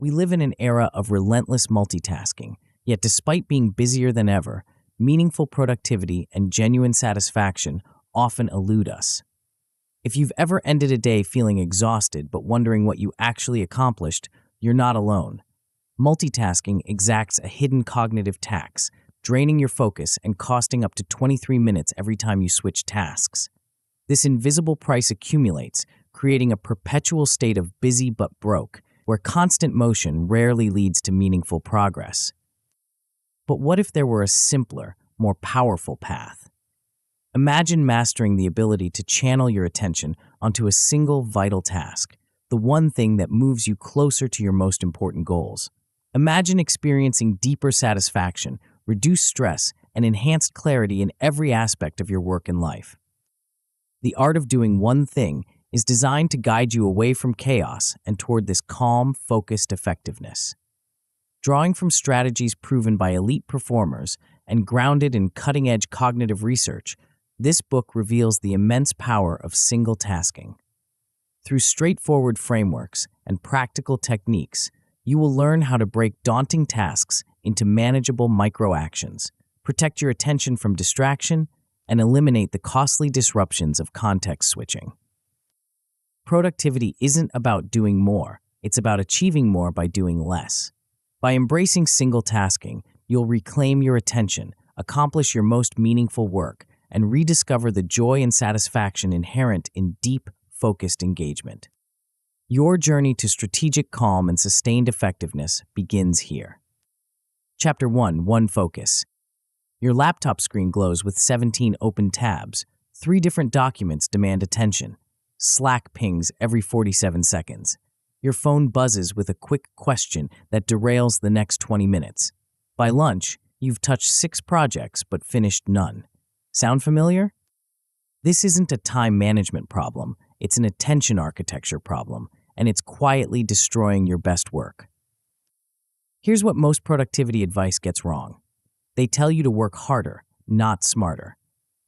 We live in an era of relentless multitasking, yet despite being busier than ever, meaningful productivity and genuine satisfaction often elude us. If you've ever ended a day feeling exhausted but wondering what you actually accomplished, you're not alone. Multitasking exacts a hidden cognitive tax, draining your focus and costing up to 23 minutes every time you switch tasks. This invisible price accumulates, creating a perpetual state of busy but broke, where constant motion rarely leads to meaningful progress. But what if there were a simpler, more powerful path? Imagine mastering the ability to channel your attention onto a single vital task, the one thing that moves you closer to your most important goals. Imagine experiencing deeper satisfaction, reduced stress, and enhanced clarity in every aspect of your work and life. The art of doing one thing is designed to guide you away from chaos and toward this calm, focused effectiveness. Drawing from strategies proven by elite performers and grounded in cutting-edge cognitive research, this book reveals the immense power of single tasking. Through straightforward frameworks and practical techniques, you will learn how to break daunting tasks into manageable micro-actions, protect your attention from distraction, and eliminate the costly disruptions of context switching. Productivity isn't about doing more, it's about achieving more by doing less. By embracing single tasking, you'll reclaim your attention, accomplish your most meaningful work, and rediscover the joy and satisfaction inherent in deep, focused engagement. Your journey to strategic calm and sustained effectiveness begins here. Chapter 1. One Focus. Your laptop screen glows with 17 open tabs. 3 different documents demand attention. Slack pings every 47 seconds. Your phone buzzes with a quick question that derails the next 20 minutes. By lunch, you've touched 6 projects but finished none. Sound familiar? This isn't a time management problem, it's an attention architecture problem, and it's quietly destroying your best work. Here's what most productivity advice gets wrong. They tell you to work harder, not smarter.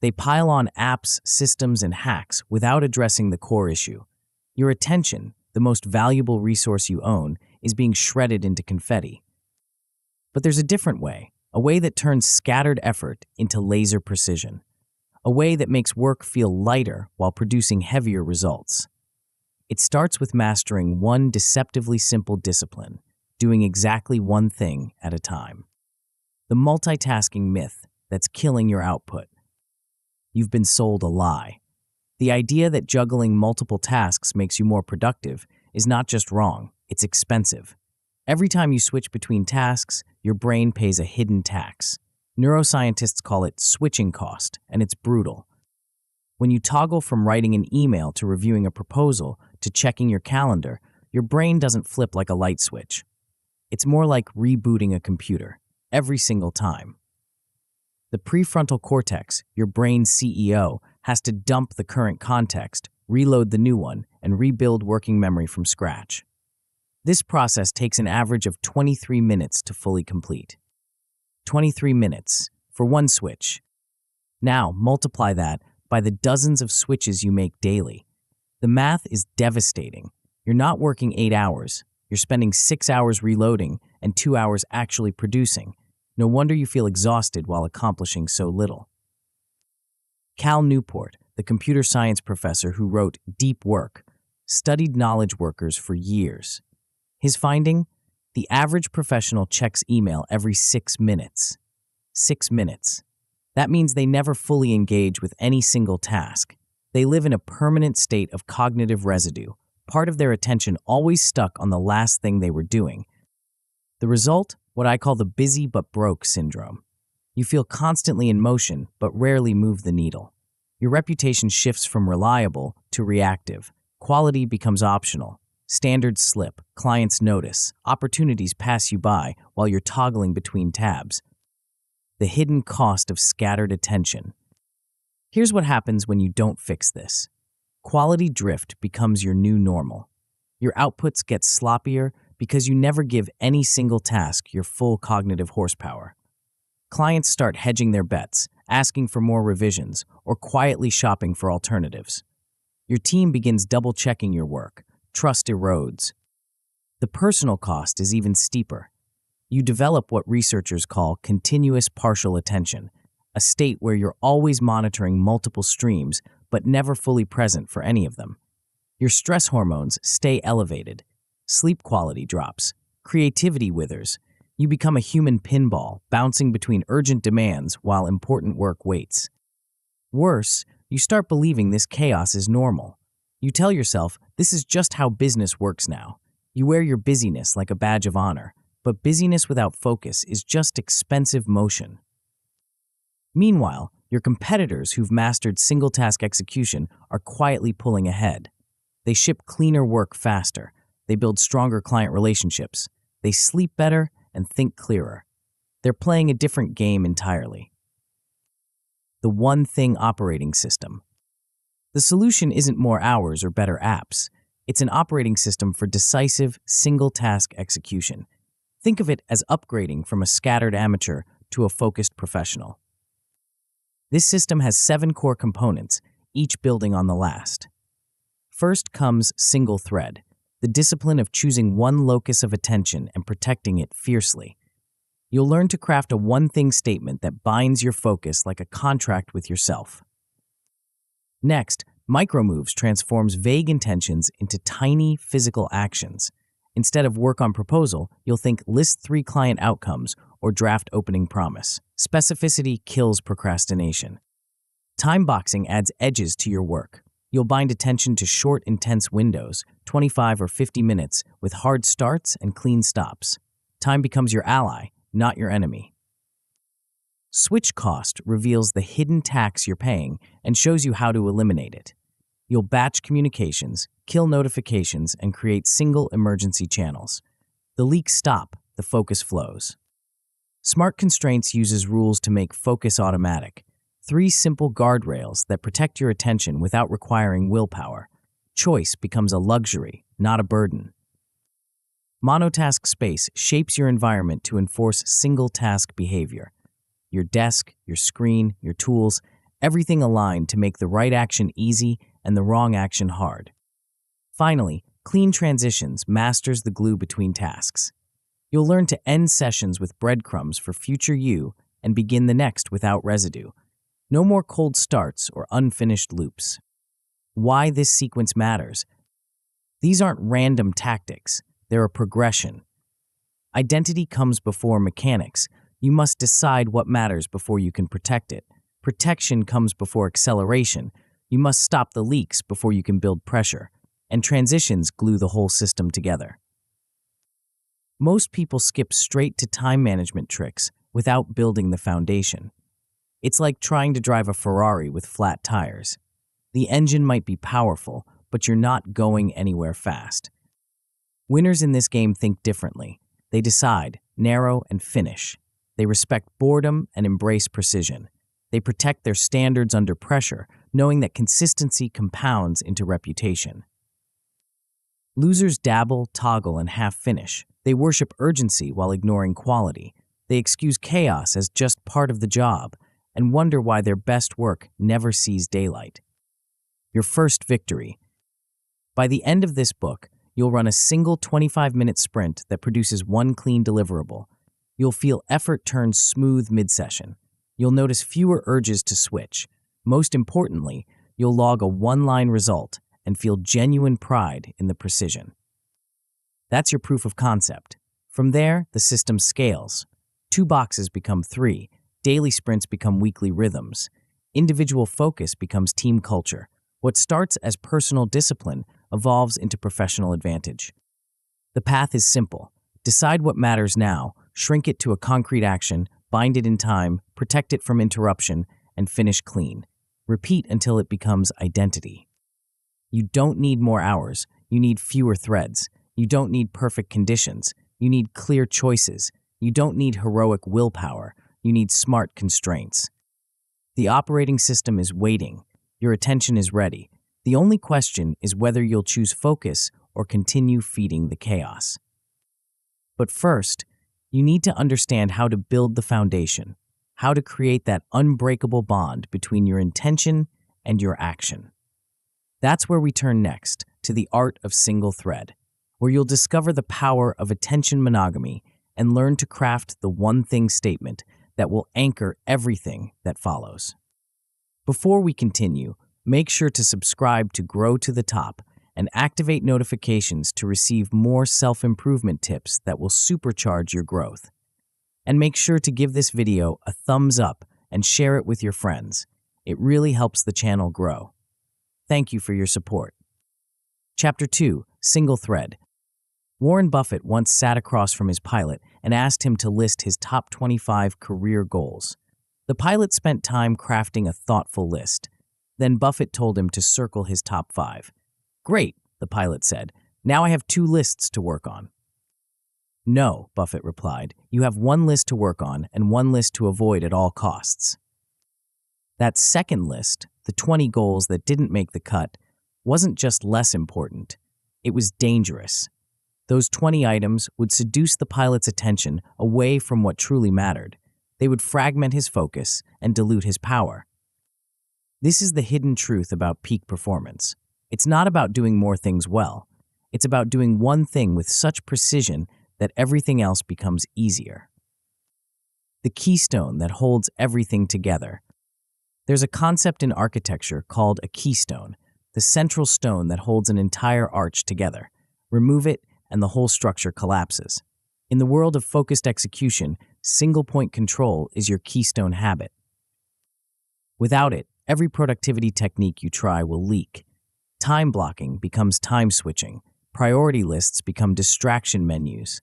They pile on apps, systems, and hacks without addressing the core issue. Your attention, the most valuable resource you own, is being shredded into confetti. But there's a different way, a way that turns scattered effort into laser precision, a way that makes work feel lighter while producing heavier results. It starts with mastering one deceptively simple discipline, doing exactly one thing at a time. The multitasking myth that's killing your output. You've been sold a lie. The idea that juggling multiple tasks makes you more productive is not just wrong, it's expensive. Every time you switch between tasks, your brain pays a hidden tax. Neuroscientists call it switching cost, and it's brutal. When you toggle from writing an email to reviewing a proposal to checking your calendar, your brain doesn't flip like a light switch. It's more like rebooting a computer, every single time. The prefrontal cortex, your brain's CEO, has to dump the current context, reload the new one, and rebuild working memory from scratch. This process takes an average of 23 minutes to fully complete. 23 minutes for one switch. Now, multiply that by the dozens of switches you make daily. The math is devastating. You're not working 8 hours. You're spending 6 hours reloading and 2 hours actually producing. No wonder you feel exhausted while accomplishing so little. Cal Newport, the computer science professor who wrote Deep Work, studied knowledge workers for years. His finding? The average professional checks email every 6 minutes. 6 minutes. That means they never fully engage with any single task. They live in a permanent state of cognitive residue, part of their attention always stuck on the last thing they were doing. The result? What I call the busy but broke syndrome. You feel constantly in motion, but rarely move the needle. Your reputation shifts from reliable to reactive. Quality becomes optional. Standards slip, clients notice, opportunities pass you by while you're toggling between tabs. The hidden cost of scattered attention. Here's what happens when you don't fix this. Quality drift becomes your new normal. Your outputs get sloppier because you never give any single task your full cognitive horsepower. Clients start hedging their bets, asking for more revisions, or quietly shopping for alternatives. Your team begins double-checking your work. Trust erodes. The personal cost is even steeper. You develop what researchers call continuous partial attention, a state where you're always monitoring multiple streams but never fully present for any of them. Your stress hormones stay elevated. Sleep quality drops. Creativity withers. You become a human pinball, bouncing between urgent demands while important work waits. Worse, you start believing this chaos is normal. You tell yourself, this is just how business works now. You wear your busyness like a badge of honor, but busyness without focus is just expensive motion. Meanwhile, your competitors who've mastered single-task execution are quietly pulling ahead. They ship cleaner work faster. They build stronger client relationships. They sleep better and think clearer. They're playing a different game entirely. The one thing operating system. The solution isn't more hours or better apps. It's an operating system for decisive, single-task execution. Think of it as upgrading from a scattered amateur to a focused professional. This system has 7 core components, each building on the last. First comes single thread, the discipline of choosing one locus of attention and protecting it fiercely. You'll learn to craft a one-thing statement that binds your focus like a contract with yourself. Next, micromoves transforms vague intentions into tiny physical actions. Instead of work on proposal, you'll think list 3 client outcomes or draft opening promise. Specificity kills procrastination. Time boxing adds edges to your work. You'll bind attention to short, intense windows, 25 or 50 minutes, with hard starts and clean stops. Time becomes your ally, not your enemy. Switch cost reveals the hidden tax you're paying and shows you how to eliminate it. You'll batch communications, kill notifications, and create single emergency channels. The leaks stop, the focus flows. Smart Constraints uses rules to make focus automatic. 3 simple guardrails that protect your attention without requiring willpower. Choice becomes a luxury, not a burden. Monotask space shapes your environment to enforce single-task behavior. Your desk, your screen, your tools, everything aligned to make the right action easy and the wrong action hard. Finally, Clean Transitions masters the glue between tasks. You'll learn to end sessions with breadcrumbs for future you and begin the next without residue. No more cold starts or unfinished loops. Why this sequence matters? These aren't random tactics, they're a progression. Identity comes before mechanics. You must decide what matters before you can protect it. Protection comes before acceleration. You must stop the leaks before you can build pressure. And transitions glue the whole system together. Most people skip straight to time management tricks without building the foundation. It's like trying to drive a Ferrari with flat tires. The engine might be powerful, but you're not going anywhere fast. Winners in this game think differently. They decide, narrow, and finish. They respect boredom and embrace precision. They protect their standards under pressure, knowing that consistency compounds into reputation. Losers dabble, toggle, and half-finish. They worship urgency while ignoring quality. They excuse chaos as just part of the job and wonder why their best work never sees daylight. Your first victory. By the end of this book, you'll run a single 25-minute sprint that produces one clean deliverable. You'll feel effort turn smooth mid-session. You'll notice fewer urges to switch. Most importantly, you'll log a one-line result and feel genuine pride in the precision. That's your proof of concept. From there, the system scales. 2 boxes become 3. Daily sprints become weekly rhythms. Individual focus becomes team culture. What starts as personal discipline evolves into professional advantage. The path is simple. Decide what matters now, shrink it to a concrete action, bind it in time, protect it from interruption, and finish clean. Repeat until it becomes identity. You don't need more hours. You need fewer threads. You don't need perfect conditions. You need clear choices. You don't need heroic willpower. You need smart constraints. The operating system is waiting. Your attention is ready. The only question is whether you'll choose focus or continue feeding the chaos. But first, you need to understand how to build the foundation, how to create that unbreakable bond between your intention and your action. That's where we turn next, to the art of single thread, where you'll discover the power of attention monogamy and learn to craft the one thing statement that will anchor everything that follows. Before we continue, make sure to subscribe to Grow to the Top and activate notifications to receive more self-improvement tips that will supercharge your growth. And make sure to give this video a thumbs up and share it with your friends. It really helps the channel grow. Thank you for your support. Chapter 2, Single Thread. Warren Buffett once sat across from his pilot and asked him to list his top 25 career goals. The pilot spent time crafting a thoughtful list. Then Buffett told him to circle his top 5. "Great," the pilot said. "Now I have 2 lists to work on." "No," Buffett replied. "You have 1 list to work on and 1 list to avoid at all costs." That second list, the 20 goals that didn't make the cut, wasn't just less important. It was dangerous. Those 20 items would seduce the pilot's attention away from what truly mattered. They would fragment his focus and dilute his power. This is the hidden truth about peak performance. It's not about doing more things well. It's about doing one thing with such precision that everything else becomes easier. The keystone that holds everything together. There's a concept in architecture called a keystone, the central stone that holds an entire arch together. Remove it, and the whole structure collapses. In the world of focused execution, single-point control is your keystone habit. Without it, every productivity technique you try will leak. Time blocking becomes time switching. Priority lists become distraction menus.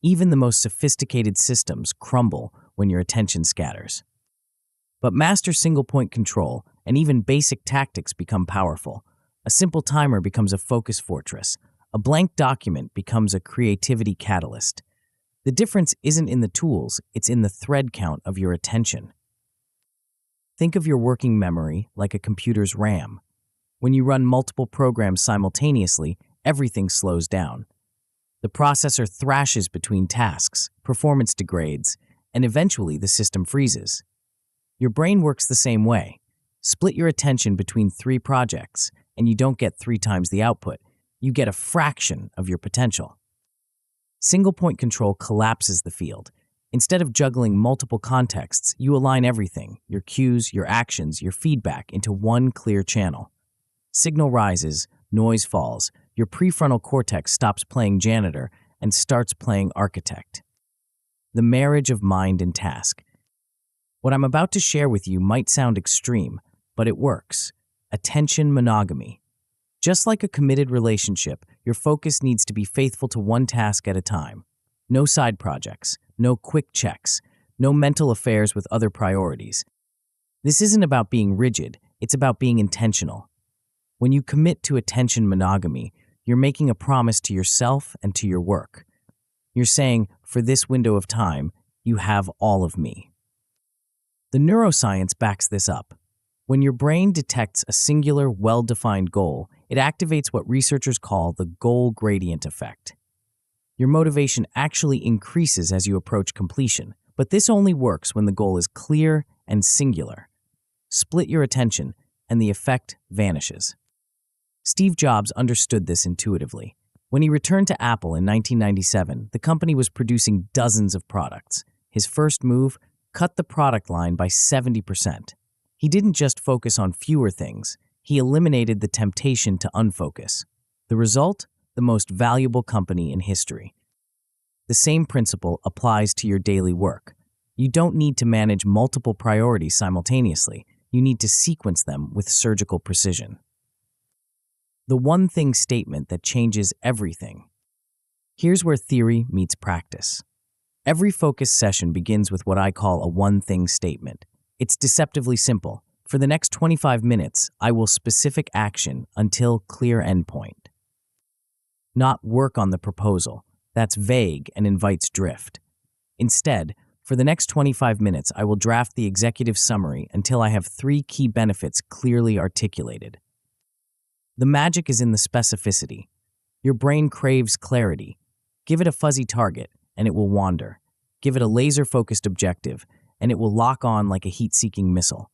Even the most sophisticated systems crumble when your attention scatters. But master single-point control, and even basic tactics become powerful. A simple timer becomes a focus fortress. A blank document becomes a creativity catalyst. The difference isn't in the tools, it's in the thread count of your attention. Think of your working memory like a computer's RAM. When you run multiple programs simultaneously, everything slows down. The processor thrashes between tasks, performance degrades, and eventually the system freezes. Your brain works the same way. Split your attention between 3 projects, and you don't get 3 times the output. You get a fraction of your potential. Single-point control collapses the field. Instead of juggling multiple contexts, you align everything, your cues, your actions, your feedback, into one clear channel. Signal rises, noise falls, your prefrontal cortex stops playing janitor and starts playing architect. The marriage of mind and task. What I'm about to share with you might sound extreme, but it works. Attention monogamy. Just like a committed relationship, your focus needs to be faithful to one task at a time. No side projects, no quick checks, no mental affairs with other priorities. This isn't about being rigid, it's about being intentional. When you commit to attention monogamy, you're making a promise to yourself and to your work. You're saying, for this window of time, you have all of me. The neuroscience backs this up. When your brain detects a singular, well-defined goal, it activates what researchers call the goal gradient effect. Your motivation actually increases as you approach completion, but this only works when the goal is clear and singular. Split your attention, and the effect vanishes. Steve Jobs understood this intuitively. When he returned to Apple in 1997, the company was producing dozens of products. His first move, cut the product line by 70%. He didn't just focus on fewer things, he eliminated the temptation to unfocus. The result? The most valuable company in history. The same principle applies to your daily work. You don't need to manage multiple priorities simultaneously. You need to sequence them with surgical precision. The one thing statement that changes everything. Here's where theory meets practice. Every focus session begins with what I call a one thing statement. It's deceptively simple. For the next 25 minutes, I will specific action until clear endpoint. Not work on the proposal. That's vague and invites drift. Instead, for the next 25 minutes, I will draft the executive summary until I have 3 key benefits clearly articulated. The magic is in the specificity. Your brain craves clarity. Give it a fuzzy target, and it will wander. Give it a laser-focused objective, and it will lock on like a heat-seeking missile.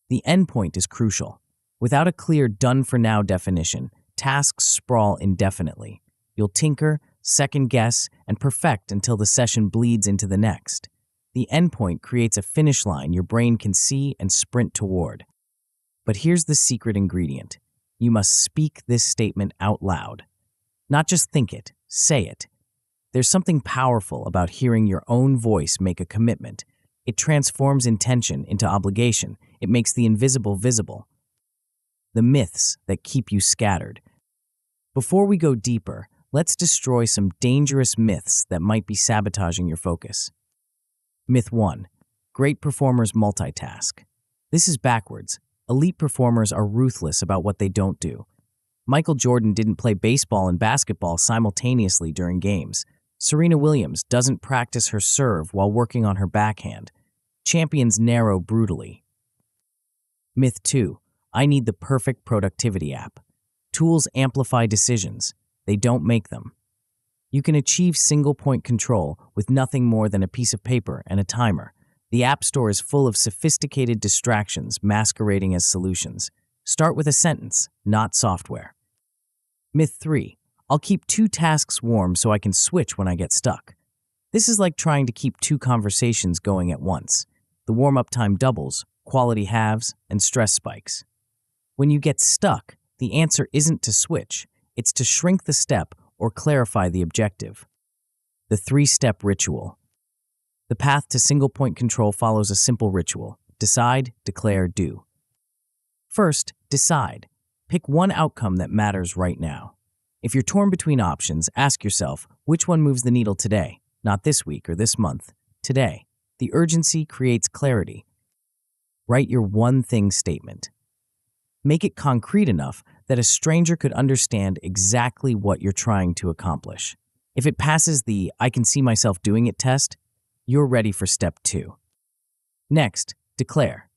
The endpoint is crucial. Without a clear done-for-now definition, tasks sprawl indefinitely. You'll tinker, second guess, and perfect until the session bleeds into the next. The endpoint creates a finish line your brain can see and sprint toward. But here's the secret ingredient. You must speak this statement out loud. Not just think it, say it. There's something powerful about hearing your own voice make a commitment. It transforms intention into obligation. It makes the invisible visible. The myths that keep you scattered. Before we go deeper, let's destroy some dangerous myths that might be sabotaging your focus. Myth 1. Great performers multitask. This is backwards. Elite performers are ruthless about what they don't do. Michael Jordan didn't play baseball and basketball simultaneously during games. Serena Williams doesn't practice her serve while working on her backhand. Champions narrow brutally. Myth 2. I need the perfect productivity app. Tools amplify decisions. They don't make them. You can achieve single-point control with nothing more than a piece of paper and a timer. The App Store is full of sophisticated distractions masquerading as solutions. Start with a sentence, not software. Myth 3. I'll keep 2 tasks warm so I can switch when I get stuck. This is like trying to keep 2 conversations going at once. The warm-up time doubles, quality halves, and stress spikes. When you get stuck, the answer isn't to switch. It's to shrink the step or clarify the objective. The 3-step ritual. The path to single-point control follows a simple ritual. Decide, declare, do. First, decide. Pick one outcome that matters right now. If you're torn between options, ask yourself, which one moves the needle today? Not this week or this month. Today. The urgency creates clarity. Write your one-thing statement. Make it concrete enough that a stranger could understand exactly what you're trying to accomplish. If it passes the I can see myself doing it test, you're ready for step 2. Next, declare.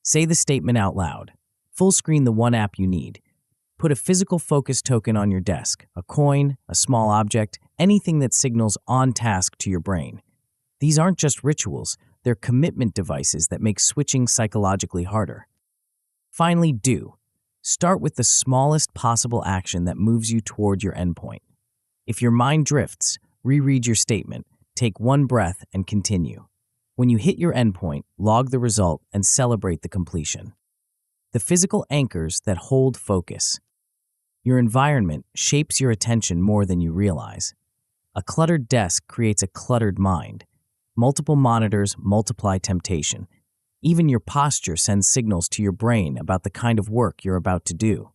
Say the statement out loud. Full screen the one app you need. Put a physical focus token on your desk, a coin, a small object, anything that signals on task to your brain. These aren't just rituals, they're commitment devices that make switching psychologically harder. Finally, do. Start with the smallest possible action that moves you toward your endpoint. If your mind drifts, reread your statement, take one breath, and continue. When you hit your endpoint, log the result and celebrate the completion. The physical anchors that hold focus. Your environment shapes your attention more than you realize. A cluttered desk creates a cluttered mind. Multiple monitors multiply temptation. Even your posture sends signals to your brain about the kind of work you're about to do.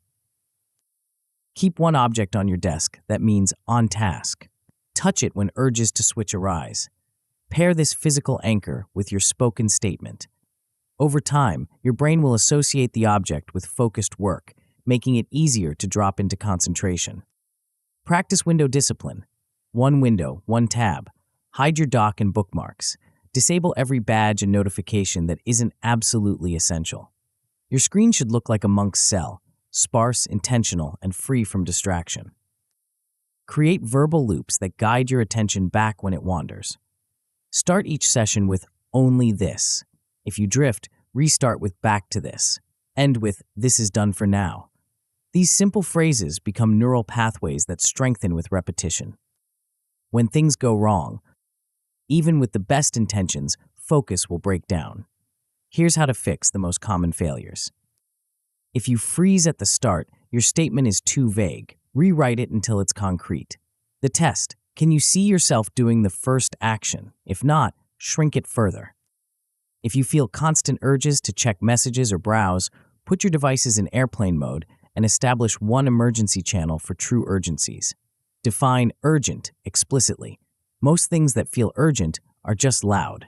Keep one object on your desk that means on task. Touch it when urges to switch arise. Pair this physical anchor with your spoken statement. Over time, your brain will associate the object with focused work, making it easier to drop into concentration. Practice window discipline. One window, one tab. Hide your dock and bookmarks. Disable every badge and notification that isn't absolutely essential. Your screen should look like a monk's cell, sparse, intentional, and free from distraction. Create verbal loops that guide your attention back when it wanders. Start each session with only this. If you drift, restart with back to this. End with this is done for now. These simple phrases become neural pathways that strengthen with repetition. When things go wrong, even with the best intentions, focus will break down. Here's how to fix the most common failures. If you freeze at the start, your statement is too vague. Rewrite it until it's concrete. The test: can you see yourself doing the first action? If not, shrink it further. If you feel constant urges to check messages or browse, put your devices in airplane mode and establish one emergency channel for true urgencies. Define urgent explicitly. Most things that feel urgent are just loud.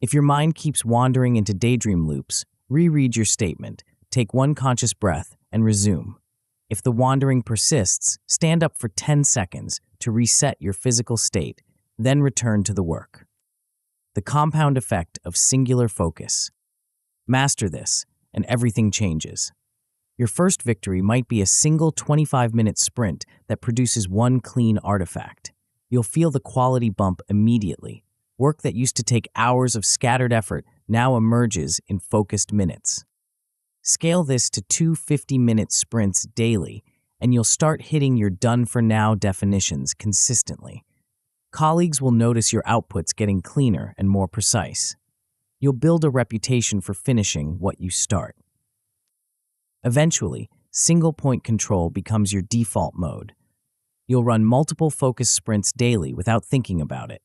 If your mind keeps wandering into daydream loops, reread your statement, take one conscious breath, and resume. If the wandering persists, stand up for 10 seconds to reset your physical state, then return to the work. The compound effect of singular focus. Master this, and everything changes. Your first victory might be a single 25-minute sprint that produces one clean artifact. You'll feel the quality bump immediately. Work that used to take hours of scattered effort now emerges in focused minutes. Scale this to 2 50-minute sprints daily, and you'll start hitting your done-for-now definitions consistently. Colleagues will notice your outputs getting cleaner and more precise. You'll build a reputation for finishing what you start. Eventually, single-point control becomes your default mode. You'll run multiple focus sprints daily without thinking about it.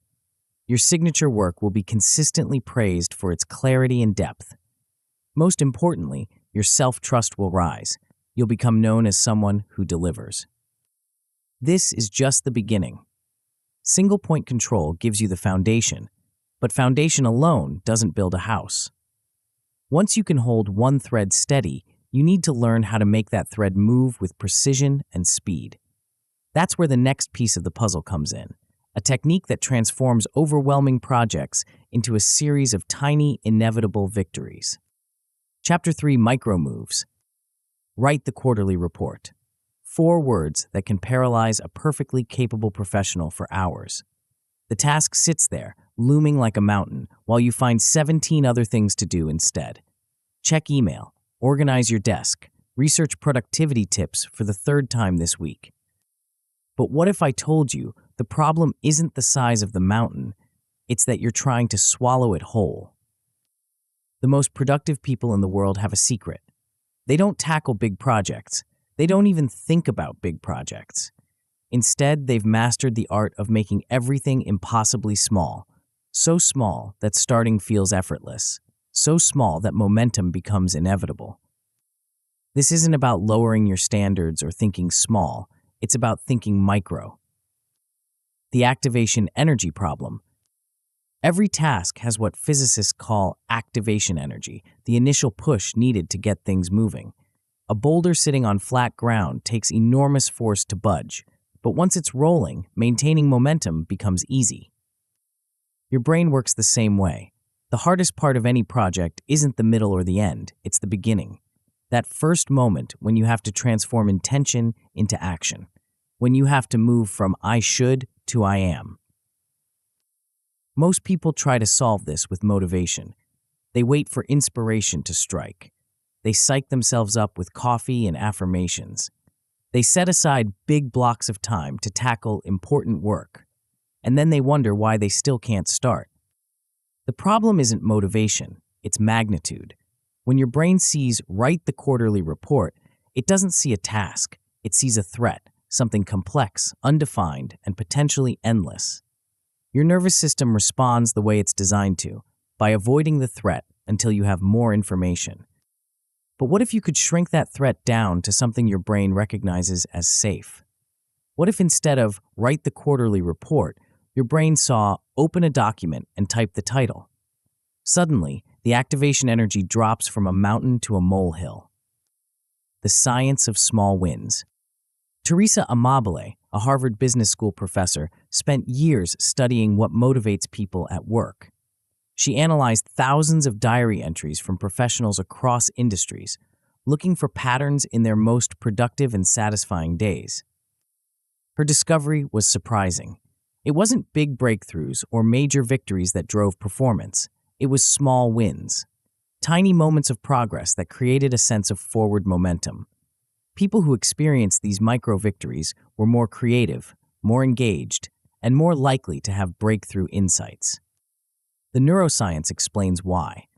Your signature work will be consistently praised for its clarity and depth. Most importantly, your self-trust will rise. You'll become known as someone who delivers. This is just the beginning. Single-point control gives you the foundation, but foundation alone doesn't build a house. Once you can hold one thread steady, you need to learn how to make that thread move with precision and speed. That's where the next piece of the puzzle comes in, a technique that transforms overwhelming projects into a series of tiny, inevitable victories. Chapter 3: Micro Moves. Write the quarterly report. 4 words that can paralyze a perfectly capable professional for hours. The task sits there, looming like a mountain, while you find 17 other things to do instead. Check email, organize your desk, research productivity tips for the 3rd time this week. But what if I told you the problem isn't the size of the mountain, it's that you're trying to swallow it whole? The most productive people in the world have a secret. They don't tackle big projects. They don't even think about big projects. Instead, they've mastered the art of making everything impossibly small. So small that starting feels effortless. So small that momentum becomes inevitable. This isn't about lowering your standards or thinking small. It's about thinking micro. The activation energy problem. Every task has what physicists call activation energy, the initial push needed to get things moving. A boulder sitting on flat ground takes enormous force to budge, but once it's rolling, maintaining momentum becomes easy. Your brain works the same way. The hardest part of any project isn't the middle or the end, it's the beginning. That first moment when you have to transform intention into action, when you have to move from I should to I am. Most people try to solve this with motivation. They wait for inspiration to strike. They psych themselves up with coffee and affirmations. They set aside big blocks of time to tackle important work, and then they wonder why they still can't start. The problem isn't motivation, it's magnitude. When your brain sees write the quarterly report, it doesn't see a task, it sees a threat, something complex, undefined, and potentially endless. Your nervous system responds the way it's designed to, by avoiding the threat until you have more information. But what if you could shrink that threat down to something your brain recognizes as safe? What if instead of write the quarterly report, your brain saw open a document and type the title? Suddenly, the activation energy drops from a mountain to a molehill. The science of small wins. Teresa Amabile, a Harvard Business School professor, spent years studying what motivates people at work. She analyzed thousands of diary entries from professionals across industries, looking for patterns in their most productive and satisfying days. Her discovery was surprising. It wasn't big breakthroughs or major victories that drove performance. It was small wins, tiny moments of progress that created a sense of forward momentum. People who experienced these micro-victories were more creative, more engaged, and more likely to have breakthrough insights. The neuroscience explains why.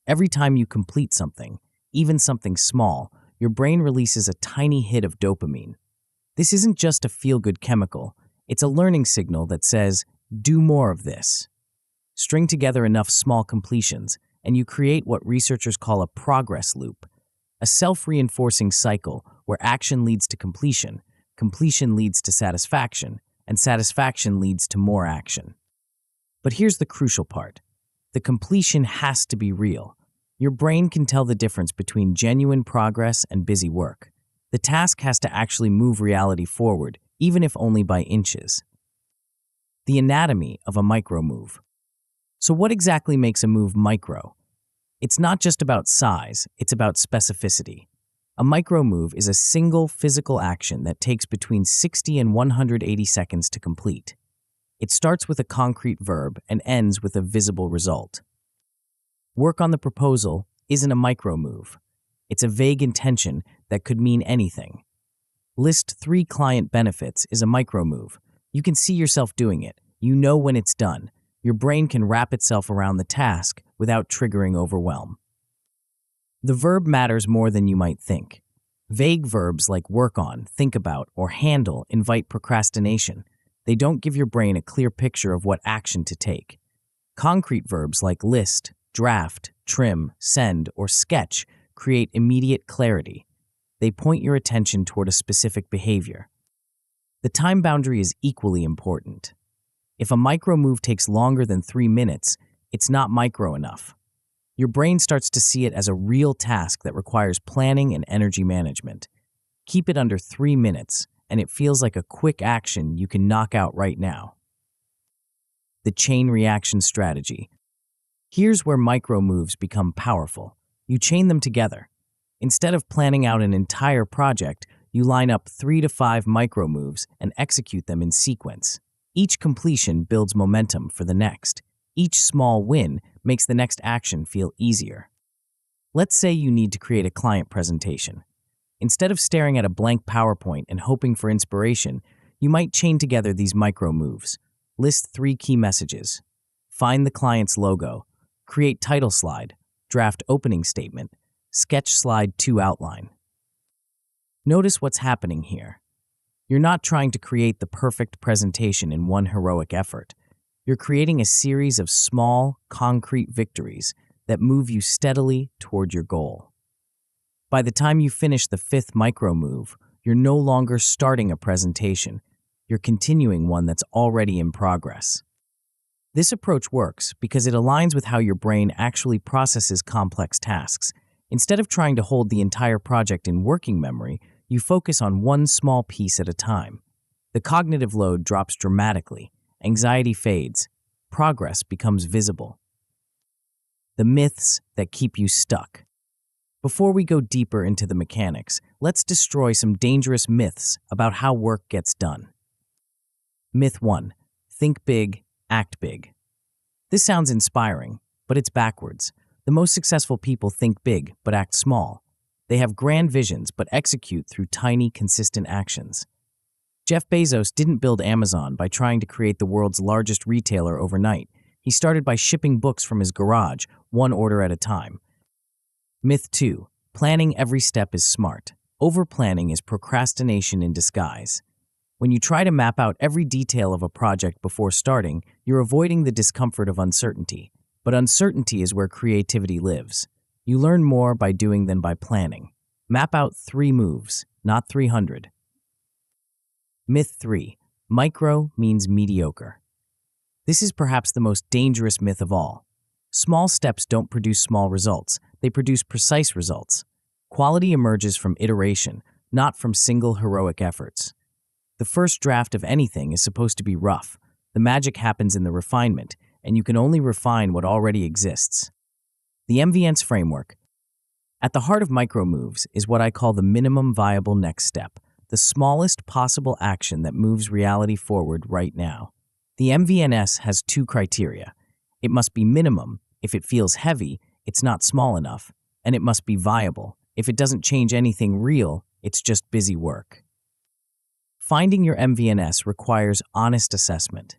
Every time you complete something, even something small, your brain releases a tiny hit of dopamine. This isn't just a feel-good chemical, it's a learning signal that says, do more of this. String together enough small completions, and you create what researchers call a progress loop, a self-reinforcing cycle where action leads to completion, completion leads to satisfaction, and satisfaction leads to more action. But here's the crucial part. The completion has to be real. Your brain can tell the difference between genuine progress and busy work. The task has to actually move reality forward, even if only by inches. The anatomy of a micro move. So what exactly makes a move micro? It's not just about size, it's about specificity. A micro move is a single physical action that takes between 60 and 180 seconds to complete. It starts with a concrete verb and ends with a visible result. Work on the proposal isn't a micro move. It's a vague intention that could mean anything. List 3 client benefits is a micro move. You can see yourself doing it. You know when it's done. Your brain can wrap itself around the task without triggering overwhelm. The verb matters more than you might think. Vague verbs like work on, think about, or handle invite procrastination. They don't give your brain a clear picture of what action to take. Concrete verbs like list, draft, trim, send, or sketch create immediate clarity. They point your attention toward a specific behavior. The time boundary is equally important. If a micro move takes longer than 3 minutes, it's not micro enough. Your brain starts to see it as a real task that requires planning and energy management. Keep it under 3 minutes, and it feels like a quick action you can knock out right now. The chain reaction strategy. Here's where micro moves become powerful. You chain them together. Instead of planning out an entire project, you line up 3 to 5 micro moves and execute them in sequence. Each completion builds momentum for the next. Each small win makes the next action feel easier. Let's say you need to create a client presentation. Instead of staring at a blank PowerPoint and hoping for inspiration, you might chain together these micro moves. List 3 key messages. Find the client's logo. Create title slide. Draft opening statement. Sketch slide 2 outline. Notice what's happening here. You're not trying to create the perfect presentation in one heroic effort. You're creating a series of small, concrete victories that move you steadily toward your goal. By the time you finish the 5th micro move, you're no longer starting a presentation. You're continuing one that's already in progress. This approach works because it aligns with how your brain actually processes complex tasks. Instead of trying to hold the entire project in working memory, you focus on one small piece at a time. The cognitive load drops dramatically. Anxiety fades. Progress becomes visible. The myths that keep you stuck. Before we go deeper into the mechanics, let's destroy some dangerous myths about how work gets done. Myth 1. Think big, act big. This sounds inspiring, but it's backwards. The most successful people think big, but act small. They have grand visions, but execute through tiny, consistent actions. Jeff Bezos didn't build Amazon by trying to create the world's largest retailer overnight. He started by shipping books from his garage, one order at a time. Myth 2. Planning every step is smart. Overplanning is procrastination in disguise. When you try to map out every detail of a project before starting, you're avoiding the discomfort of uncertainty. But uncertainty is where creativity lives. You learn more by doing than by planning. Map out 3 moves, not 300. Myth 3. Micro means mediocre. This is perhaps the most dangerous myth of all. Small steps don't produce small results. They produce precise results. Quality emerges from iteration, not from single heroic efforts. The first draft of anything is supposed to be rough. The magic happens in the refinement, and you can only refine what already exists. The MVNS framework. At the heart of micro moves is what I call the minimum viable next step, the smallest possible action that moves reality forward right now. The MVNS has 2 criteria. It must be minimum. If it feels heavy, it's not small enough. And it must be viable. If it doesn't change anything real, it's just busy work. Finding your MVNS requires honest assessment.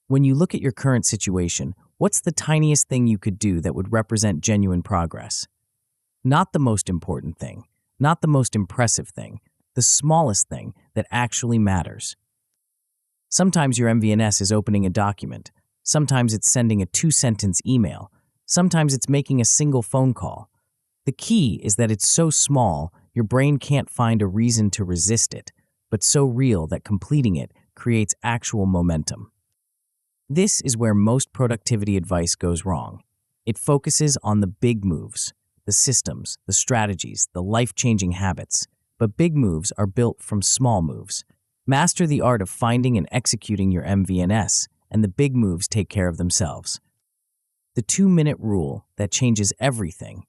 When you look at your current situation, what's the tiniest thing you could do that would represent genuine progress? Not the most important thing, not the most impressive thing, the smallest thing that actually matters. Sometimes your MVNS is opening a document. Sometimes it's sending a 2-sentence email. Sometimes it's making a single phone call. The key is that it's so small, your brain can't find a reason to resist it, but so real that completing it creates actual momentum. This is where most productivity advice goes wrong. It focuses on the big moves, the systems, the strategies, the life-changing habits. But big moves are built from small moves. Master the art of finding and executing your MVNS, and the big moves take care of themselves. The 2-minute rule that changes everything.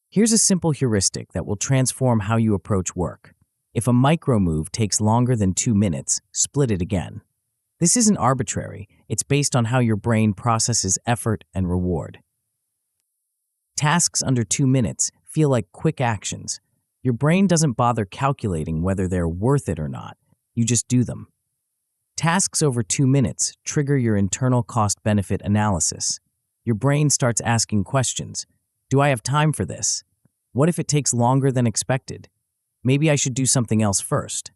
Here's a simple heuristic that will transform how you approach work. If a micro move takes longer than 2 minutes, split it again. This isn't arbitrary. It's based on how your brain processes effort and reward. Tasks under 2 minutes feel like quick actions. Your brain doesn't bother calculating whether they're worth it or not. You just do them. Tasks over 2 minutes trigger your internal cost-benefit analysis. Your brain starts asking questions. Do I have time for this? What if it takes longer than expected? Maybe I should do something else first.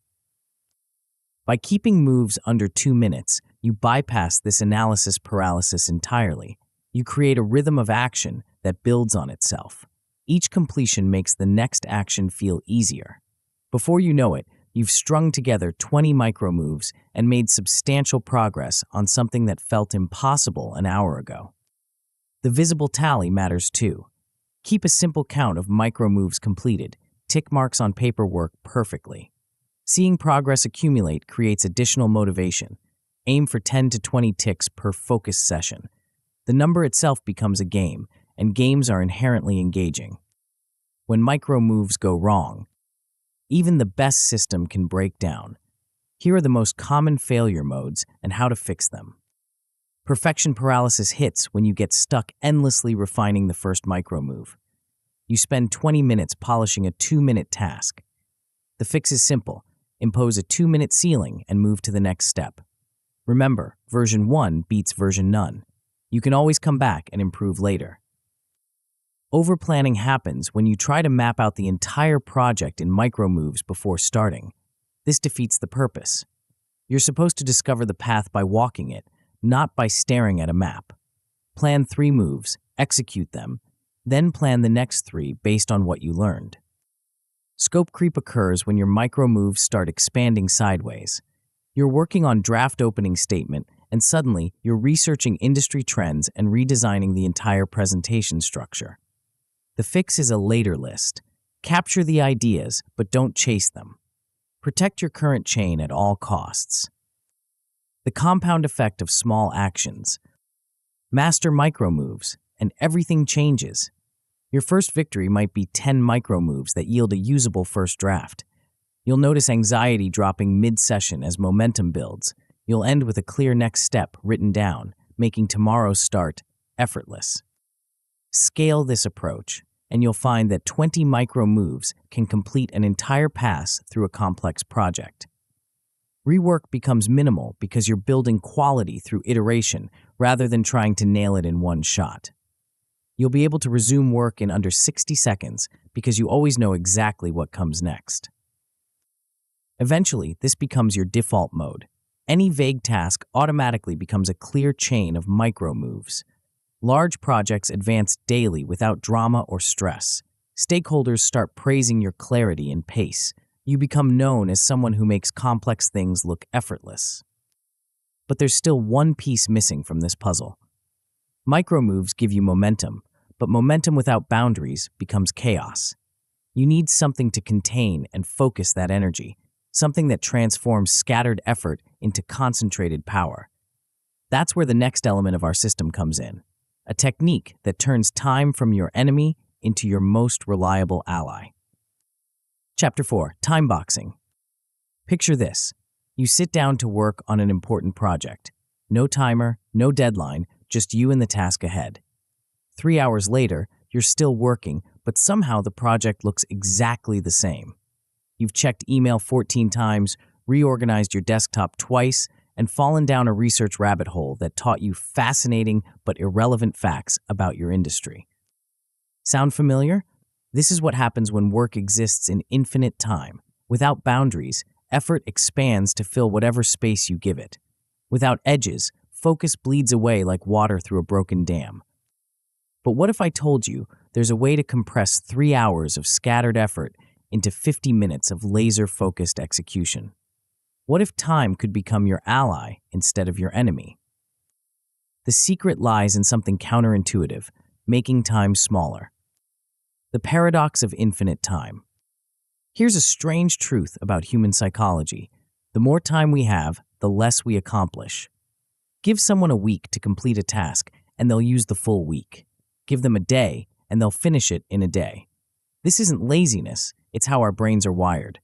By keeping moves under 2 minutes, you bypass this analysis paralysis entirely. You create a rhythm of action that builds on itself. Each completion makes the next action feel easier. Before you know it, you've strung together 20 micro moves and made substantial progress on something that felt impossible an hour ago. The visible tally matters too. Keep a simple count of micro moves completed. Tick marks on paper work perfectly. Seeing progress accumulate creates additional motivation. Aim for 10 to 20 ticks per focus session. The number itself becomes a game, and games are inherently engaging. When micro moves go wrong, even the best system can break down. Here are the most common failure modes and how to fix them. Perfection paralysis hits when you get stuck endlessly refining the first micro move. You spend 20 minutes polishing a 2-minute task. The fix is simple. Impose a 2-minute ceiling and move to the next step. Remember, version 1 beats version none. You can always come back and improve later. Overplanning happens when you try to map out the entire project in micro moves before starting. This defeats the purpose. You're supposed to discover the path by walking it, not by staring at a map. Plan 3 moves, execute them, then plan the next 3 based on what you learned. Scope creep occurs when your micro moves start expanding sideways. You're working on draft opening statement, and suddenly you're researching industry trends and redesigning the entire presentation structure. The fix is a later list. Capture the ideas, but don't chase them. Protect your current chain at all costs. The compound effect of small actions. Master micro moves, and everything changes. Your first victory might be 10 micro moves that yield a usable first draft. You'll notice anxiety dropping mid-session as momentum builds. You'll end with a clear next step written down, making tomorrow's start effortless. Scale this approach, and you'll find that 20 micro moves can complete an entire pass through a complex project. Rework becomes minimal because you're building quality through iteration rather than trying to nail it in one shot. You'll be able to resume work in under 60 seconds because you always know exactly what comes next. Eventually, this becomes your default mode. Any vague task automatically becomes a clear chain of micro moves. Large projects advance daily without drama or stress. Stakeholders start praising your clarity and pace. You become known as someone who makes complex things look effortless. But there's still one piece missing from this puzzle. Micro moves give you momentum, but momentum without boundaries becomes chaos. You need something to contain and focus that energy, something that transforms scattered effort into concentrated power. That's where the next element of our system comes in. A technique that turns time from your enemy into your most reliable ally. Chapter 4. Time boxing. Picture this. You sit down to work on an important project. No timer, no deadline, just you and the task ahead. 3 hours later, you're still working, but somehow the project looks exactly the same. You've checked email 14 times, reorganized your desktop twice, and fallen down a research rabbit hole that taught you fascinating but irrelevant facts about your industry. Sound familiar? This is what happens when work exists in infinite time. Without boundaries, effort expands to fill whatever space you give it. Without edges, focus bleeds away like water through a broken dam. But what if I told you there's a way to compress 3 hours of scattered effort into 50 minutes of laser-focused execution? What if time could become your ally instead of your enemy? The secret lies in something counterintuitive, making time smaller. The paradox of infinite time. Here's a strange truth about human psychology. The more time we have, the less we accomplish. Give someone a week to complete a task, and they'll use the full week. Give them a day, and they'll finish it in a day. This isn't laziness, it's how our brains are wired.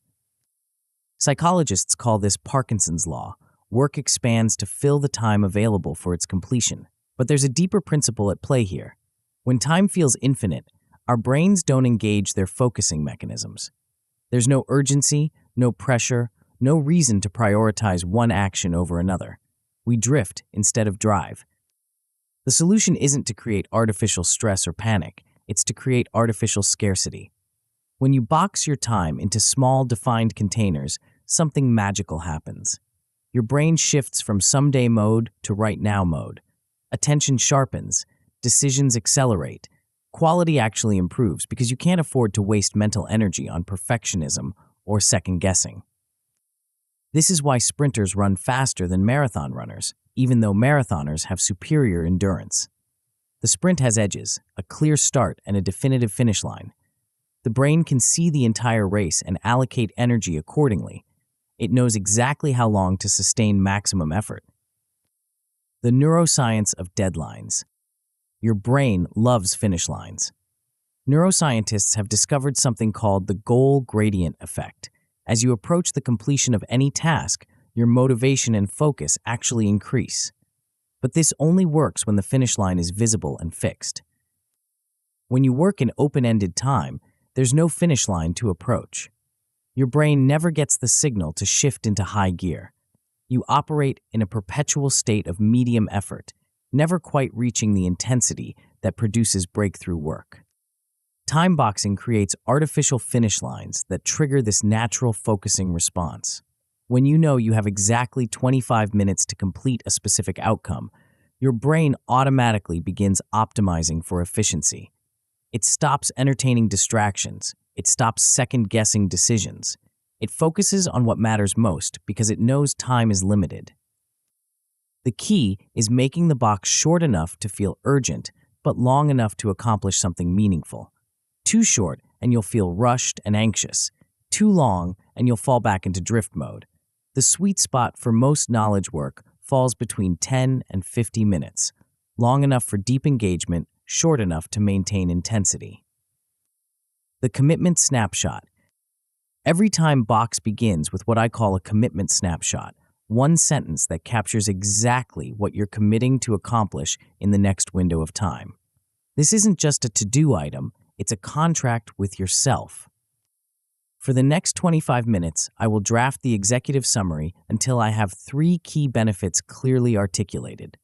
Psychologists call this Parkinson's law. Work expands to fill the time available for its completion. But there's a deeper principle at play here. When time feels infinite, our brains don't engage their focusing mechanisms. There's no urgency, no pressure, no reason to prioritize one action over another. We drift instead of drive. The solution isn't to create artificial stress or panic, it's to create artificial scarcity. When you box your time into small, defined containers, something magical happens. Your brain shifts from someday mode to right now mode. Attention sharpens, decisions accelerate. Quality actually improves because you can't afford to waste mental energy on perfectionism or second guessing. This is why sprinters run faster than marathon runners, even though marathoners have superior endurance. The sprint has edges, a clear start, and a definitive finish line. The brain can see the entire race and allocate energy accordingly. It knows exactly how long to sustain maximum effort. The neuroscience of deadlines. Your brain loves finish lines. Neuroscientists have discovered something called the goal gradient effect. As you approach the completion of any task, your motivation and focus actually increase. But this only works when the finish line is visible and fixed. When you work in open-ended time, there's no finish line to approach. Your brain never gets the signal to shift into high gear. You operate in a perpetual state of medium effort, never quite reaching the intensity that produces breakthrough work. Time boxing creates artificial finish lines that trigger this natural focusing response. When you know you have exactly 25 minutes to complete a specific outcome, your brain automatically begins optimizing for efficiency. It stops entertaining distractions. It stops second-guessing decisions. It focuses on what matters most because it knows time is limited. The key is making the box short enough to feel urgent, but long enough to accomplish something meaningful. Too short, and you'll feel rushed and anxious. Too long, and you'll fall back into drift mode. The sweet spot for most knowledge work falls between 10 and 50 minutes, long enough for deep engagement, short enough to maintain intensity. The commitment snapshot. Every time box begins with what I call a commitment snapshot, one sentence that captures exactly what you're committing to accomplish in the next window of time. This isn't just a to-do item, it's a contract with yourself. For the next 25 minutes, I will draft the executive summary until I have 3 key benefits clearly articulated.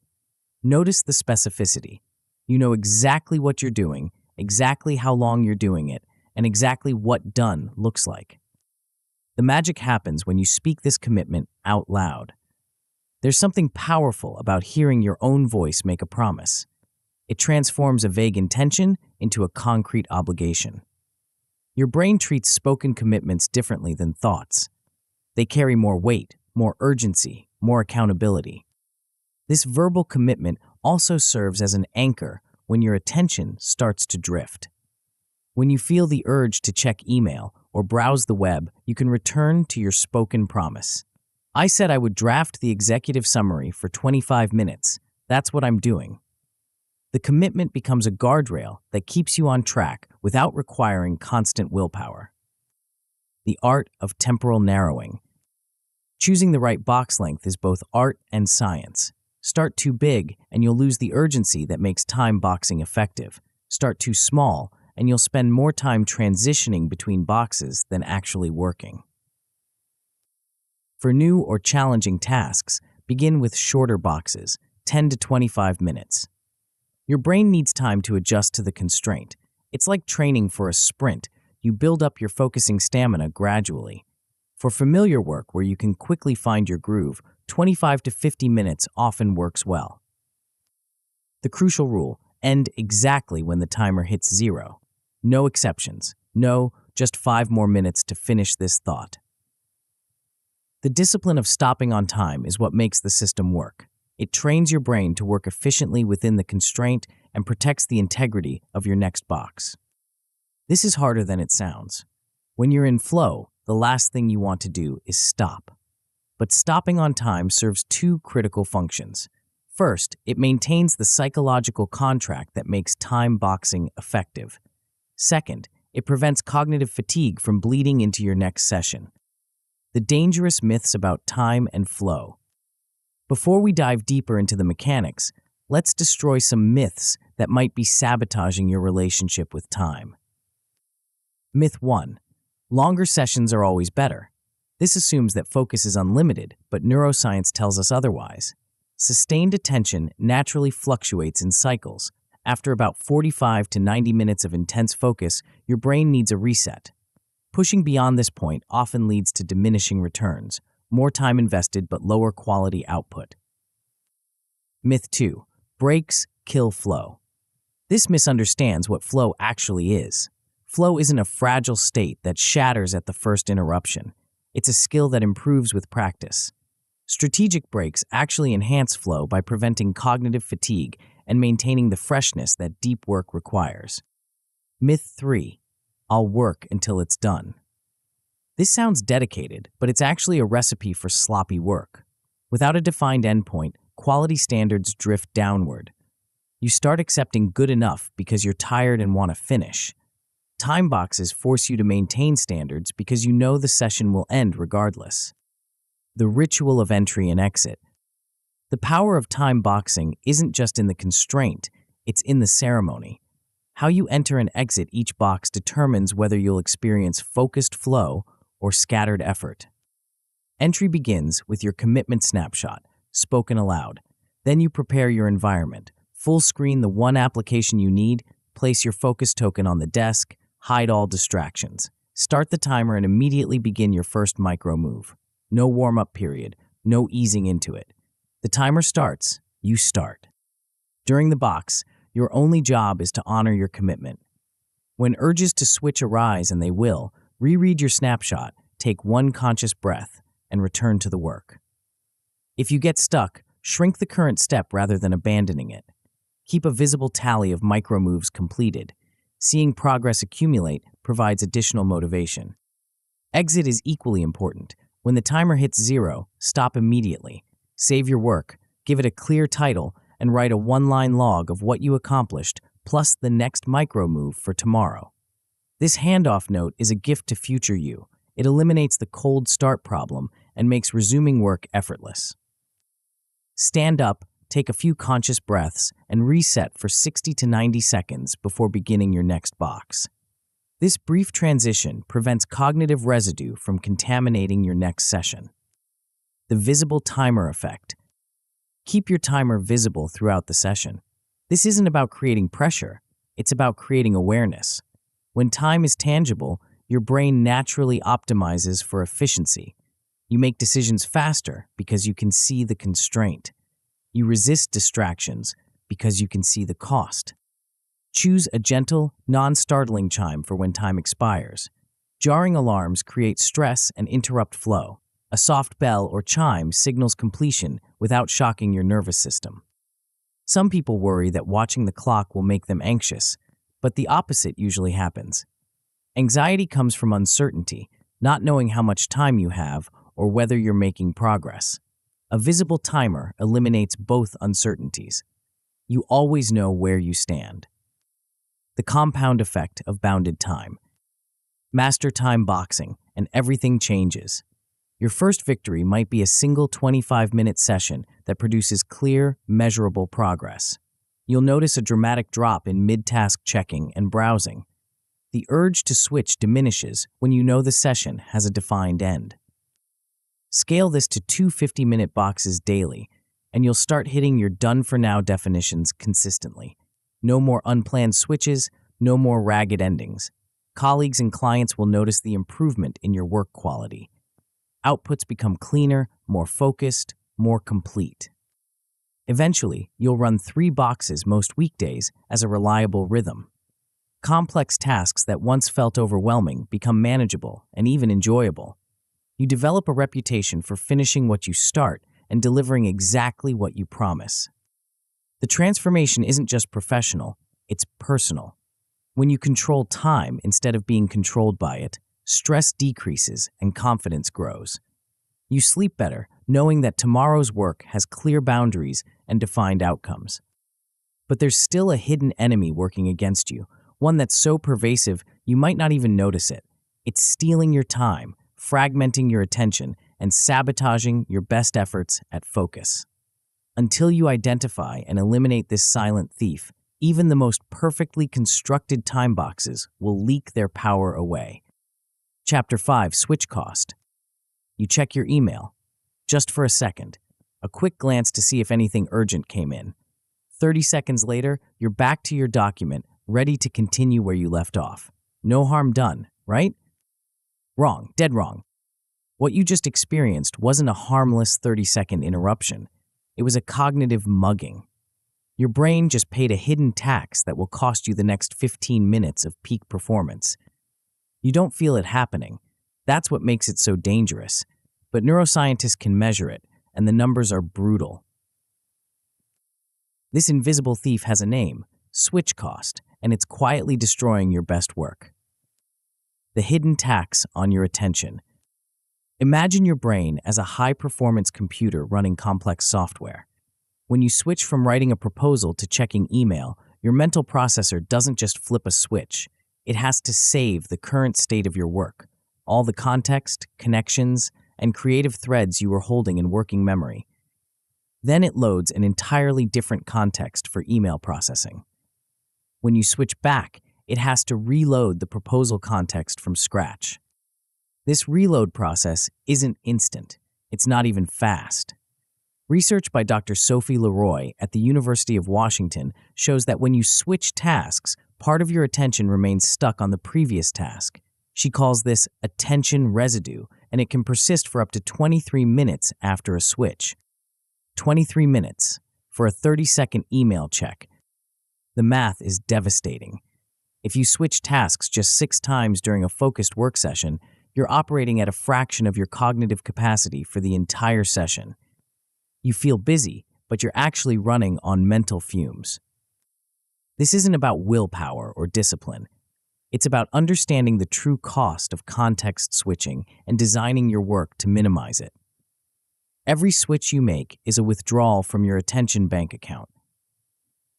Notice the specificity. You know exactly what you're doing, exactly how long you're doing it, and exactly what done looks like. The magic happens when you speak this commitment out loud. There's something powerful about hearing your own voice make a promise. It transforms a vague intention into a concrete obligation. Your brain treats spoken commitments differently than thoughts. They carry more weight, more urgency, more accountability. This verbal commitment also serves as an anchor when your attention starts to drift. When you feel the urge to check email or browse the web, you can return to your spoken promise. I said I would draft the executive summary for 25 minutes. That's what I'm doing. The commitment becomes a guardrail that keeps you on track without requiring constant willpower. The art of temporal narrowing. Choosing the right box length is both art and science. Start too big, and you'll lose the urgency that makes time boxing effective. Start too small, and you'll spend more time transitioning between boxes than actually working. For new or challenging tasks, begin with shorter boxes, 10 to 25 minutes. Your brain needs time to adjust to the constraint. It's like training for a sprint. You build up your focusing stamina gradually. For familiar work where you can quickly find your groove, 25 to 50 minutes often works well. The crucial rule: end exactly when the timer hits 0. No exceptions. No, just 5 more minutes to finish this thought. The discipline of stopping on time is what makes the system work. It trains your brain to work efficiently within the constraint and protects the integrity of your next box. This is harder than it sounds. When you're in flow, the last thing you want to do is stop. But stopping on time serves 2 critical functions. First, it maintains the psychological contract that makes time boxing effective. Second, it prevents cognitive fatigue from bleeding into your next session. The dangerous myths about time and flow. Before we dive deeper into the mechanics, let's destroy some myths that might be sabotaging your relationship with time. Myth 1. Longer sessions are always better. This assumes that focus is unlimited, but neuroscience tells us otherwise. Sustained attention naturally fluctuates in cycles. After about 45 to 90 minutes of intense focus, your brain needs a reset. Pushing beyond this point often leads to diminishing returns, more time invested but lower quality output. Myth 2. Breaks kill flow. This misunderstands what flow actually is. Flow isn't a fragile state that shatters at the first interruption. It's a skill that improves with practice. Strategic breaks actually enhance flow by preventing cognitive fatigue and maintaining the freshness that deep work requires. Myth 3. I'll work until it's done. This sounds dedicated, but it's actually a recipe for sloppy work. Without a defined endpoint, quality standards drift downward. You start accepting good enough because you're tired and want to finish. Time boxes force you to maintain standards because you know the session will end regardless. The ritual of entry and exit. The power of time boxing isn't just in the constraint, it's in the ceremony. How you enter and exit each box determines whether you'll experience focused flow or scattered effort. Entry begins with your commitment snapshot, spoken aloud. Then you prepare your environment. Full screen the one application you need, place your focus token on the desk, hide all distractions. Start the timer and immediately begin your first micro move. No warm-up period, no easing into it. The timer starts, you start. During the box, your only job is to honor your commitment. When urges to switch arise, and they will, reread your snapshot, take one conscious breath, and return to the work. If you get stuck, shrink the current step rather than abandoning it. Keep a visible tally of micro moves completed. Seeing progress accumulate provides additional motivation. Exit is equally important. When the timer hits 0, stop immediately. Save your work, give it a clear title, and write a one-line log of what you accomplished, plus the next micro move for tomorrow. This handoff note is a gift to future you. It eliminates the cold start problem and makes resuming work effortless. Stand up, take a few conscious breaths, and reset for 60 to 90 seconds before beginning your next box. This brief transition prevents cognitive residue from contaminating your next session. The visible timer effect. Keep your timer visible throughout the session. This isn't about creating pressure, it's about creating awareness. When time is tangible, your brain naturally optimizes for efficiency. You make decisions faster because you can see the constraint. You resist distractions because you can see the cost. Choose a gentle, non-startling chime for when time expires. Jarring alarms create stress and interrupt flow. A soft bell or chime signals completion without shocking your nervous system. Some people worry that watching the clock will make them anxious, but the opposite usually happens. Anxiety comes from uncertainty, not knowing how much time you have or whether you're making progress. A visible timer eliminates both uncertainties. You always know where you stand. The compound effect of bounded time. Master time boxing, and everything changes. Your first victory might be a single 25-minute session that produces clear, measurable progress. You'll notice a dramatic drop in mid-task checking and browsing. The urge to switch diminishes when you know the session has a defined end. Scale this to 2 50-minute boxes daily, and you'll start hitting your done-for-now definitions consistently. No more unplanned switches, no more ragged endings. Colleagues and clients will notice the improvement in your work quality. Outputs become cleaner, more focused, more complete. Eventually, you'll run 3 boxes most weekdays as a reliable rhythm. Complex tasks that once felt overwhelming become manageable and even enjoyable. You develop a reputation for finishing what you start and delivering exactly what you promise. The transformation isn't just professional, it's personal. When you control time instead of being controlled by it, stress decreases and confidence grows. You sleep better, knowing that tomorrow's work has clear boundaries and defined outcomes. But there's still a hidden enemy working against you, one that's so pervasive you might not even notice it. It's stealing your time, fragmenting your attention, and sabotaging your best efforts at focus. Until you identify and eliminate this silent thief, even the most perfectly constructed time boxes will leak their power away. Chapter 5, Switch Cost. You check your email. Just for a second. A quick glance to see if anything urgent came in. 30 seconds later, you're back to your document, ready to continue where you left off. No harm done, right? Wrong, dead wrong. What you just experienced wasn't a harmless 30-second interruption. It was a cognitive mugging. Your brain just paid a hidden tax that will cost you the next 15 minutes of peak performance. You don't feel it happening. That's what makes it so dangerous. But neuroscientists can measure it, and the numbers are brutal. This invisible thief has a name, switch cost, and it's quietly destroying your best work. The hidden tax on your attention. Imagine your brain as a high-performance computer running complex software. When you switch from writing a proposal to checking email, your mental processor doesn't just flip a switch. It has to save the current state of your work, all the context, connections, and creative threads you were holding in working memory. Then it loads an entirely different context for email processing. When you switch back, it has to reload the proposal context from scratch. This reload process isn't instant. It's not even fast. Research by Dr. Sophie Leroy at the University of Washington shows that when you switch tasks, part of your attention remains stuck on the previous task. She calls this attention residue, and it can persist for up to 23 minutes after a switch. 23 minutes for a 30-second email check. The math is devastating. If you switch tasks just 6 times during a focused work session, you're operating at a fraction of your cognitive capacity for the entire session. You feel busy, but you're actually running on mental fumes. This isn't about willpower or discipline. It's about understanding the true cost of context switching and designing your work to minimize it. Every switch you make is a withdrawal from your attention bank account.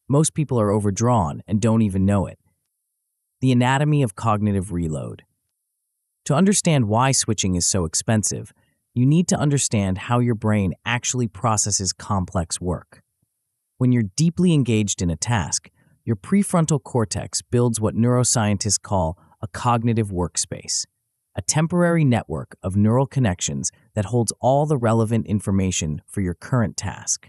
Most people are overdrawn and don't even know it. The anatomy of cognitive reload. To understand why switching is so expensive, you need to understand how your brain actually processes complex work. When you're deeply engaged in a task, your prefrontal cortex builds what neuroscientists call a cognitive workspace, a temporary network of neural connections that holds all the relevant information for your current task.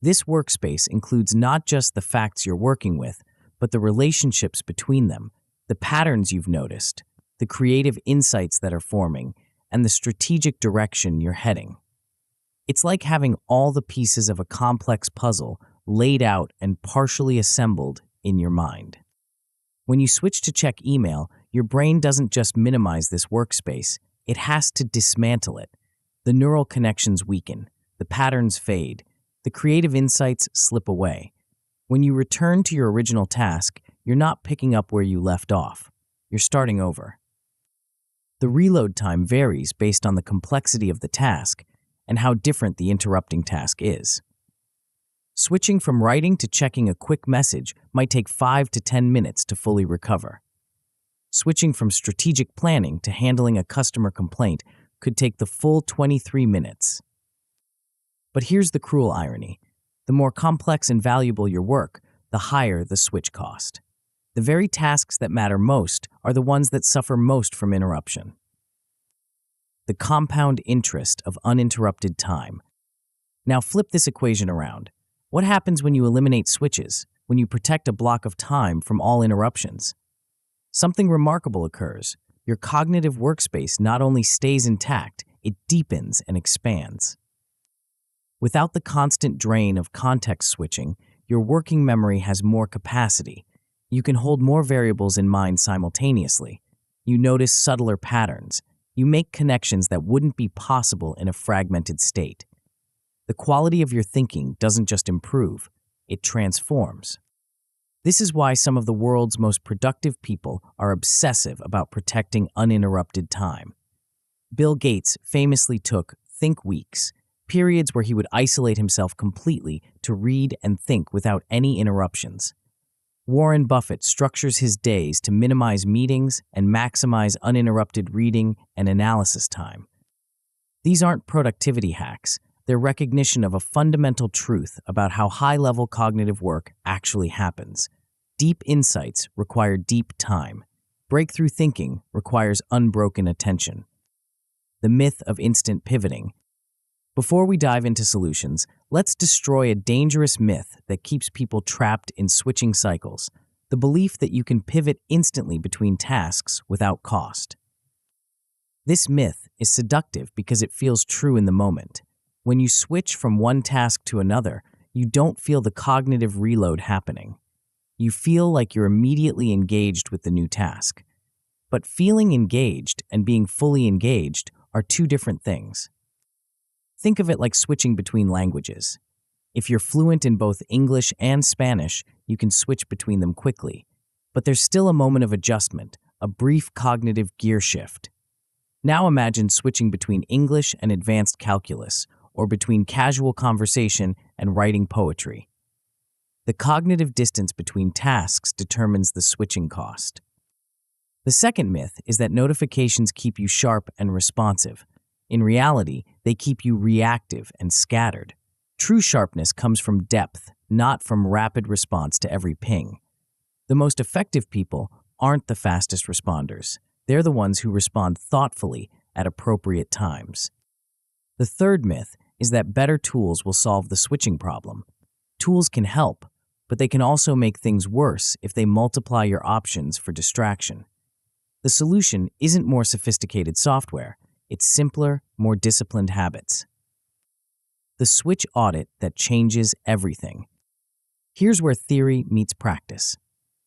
This workspace includes not just the facts you're working with, but the relationships between them, the patterns you've noticed, the creative insights that are forming, and the strategic direction you're heading. It's like having all the pieces of a complex puzzle laid out and partially assembled in your mind. When you switch to check email, your brain doesn't just minimize this workspace, it has to dismantle it. The neural connections weaken, the patterns fade, the creative insights slip away. When you return to your original task, you're not picking up where you left off. You're starting over. The reload time varies based on the complexity of the task and how different the interrupting task is. Switching from writing to checking a quick message might take 5 to 10 minutes to fully recover. Switching from strategic planning to handling a customer complaint could take the full 23 minutes. But here's the cruel irony. The more complex and valuable your work, the higher the switch cost. The very tasks that matter most are the ones that suffer most from interruption. The compound interest of uninterrupted time. Now flip this equation around. What happens when you eliminate switches, when you protect a block of time from all interruptions? Something remarkable occurs. Your cognitive workspace not only stays intact, it deepens and expands. Without the constant drain of context switching, your working memory has more capacity. You can hold more variables in mind simultaneously. You notice subtler patterns. You make connections that wouldn't be possible in a fragmented state. The quality of your thinking doesn't just improve, it transforms. This is why some of the world's most productive people are obsessive about protecting uninterrupted time. Bill Gates famously took think weeks, periods where he would isolate himself completely to read and think without any interruptions. Warren Buffett structures his days to minimize meetings and maximize uninterrupted reading and analysis time. These aren't productivity hacks, they're recognition of a fundamental truth about how high-level cognitive work actually happens. Deep insights require deep time. Breakthrough thinking requires unbroken attention. The myth of instant pivoting. Before we dive into solutions, let's destroy a dangerous myth that keeps people trapped in switching cycles, the belief that you can pivot instantly between tasks without cost. This myth is seductive because it feels true in the moment. When you switch from one task to another, you don't feel the cognitive reload happening. You feel like you're immediately engaged with the new task. But feeling engaged and being fully engaged are two different things. Think of it like switching between languages. If you're fluent in both English and Spanish, you can switch between them quickly. But there's still a moment of adjustment, a brief cognitive gear shift. Now imagine switching between English and advanced calculus, or between casual conversation and writing poetry. The cognitive distance between tasks determines the switching cost. The second myth is that notifications keep you sharp and responsive. In reality, they keep you reactive and scattered. True sharpness comes from depth, not from rapid response to every ping. The most effective people aren't the fastest responders. They're the ones who respond thoughtfully at appropriate times. The third myth is that better tools will solve the switching problem. Tools can help, but they can also make things worse if they multiply your options for distraction. The solution isn't more sophisticated software, it's simpler, more disciplined habits. The switch audit that changes everything. Here's where theory meets practice.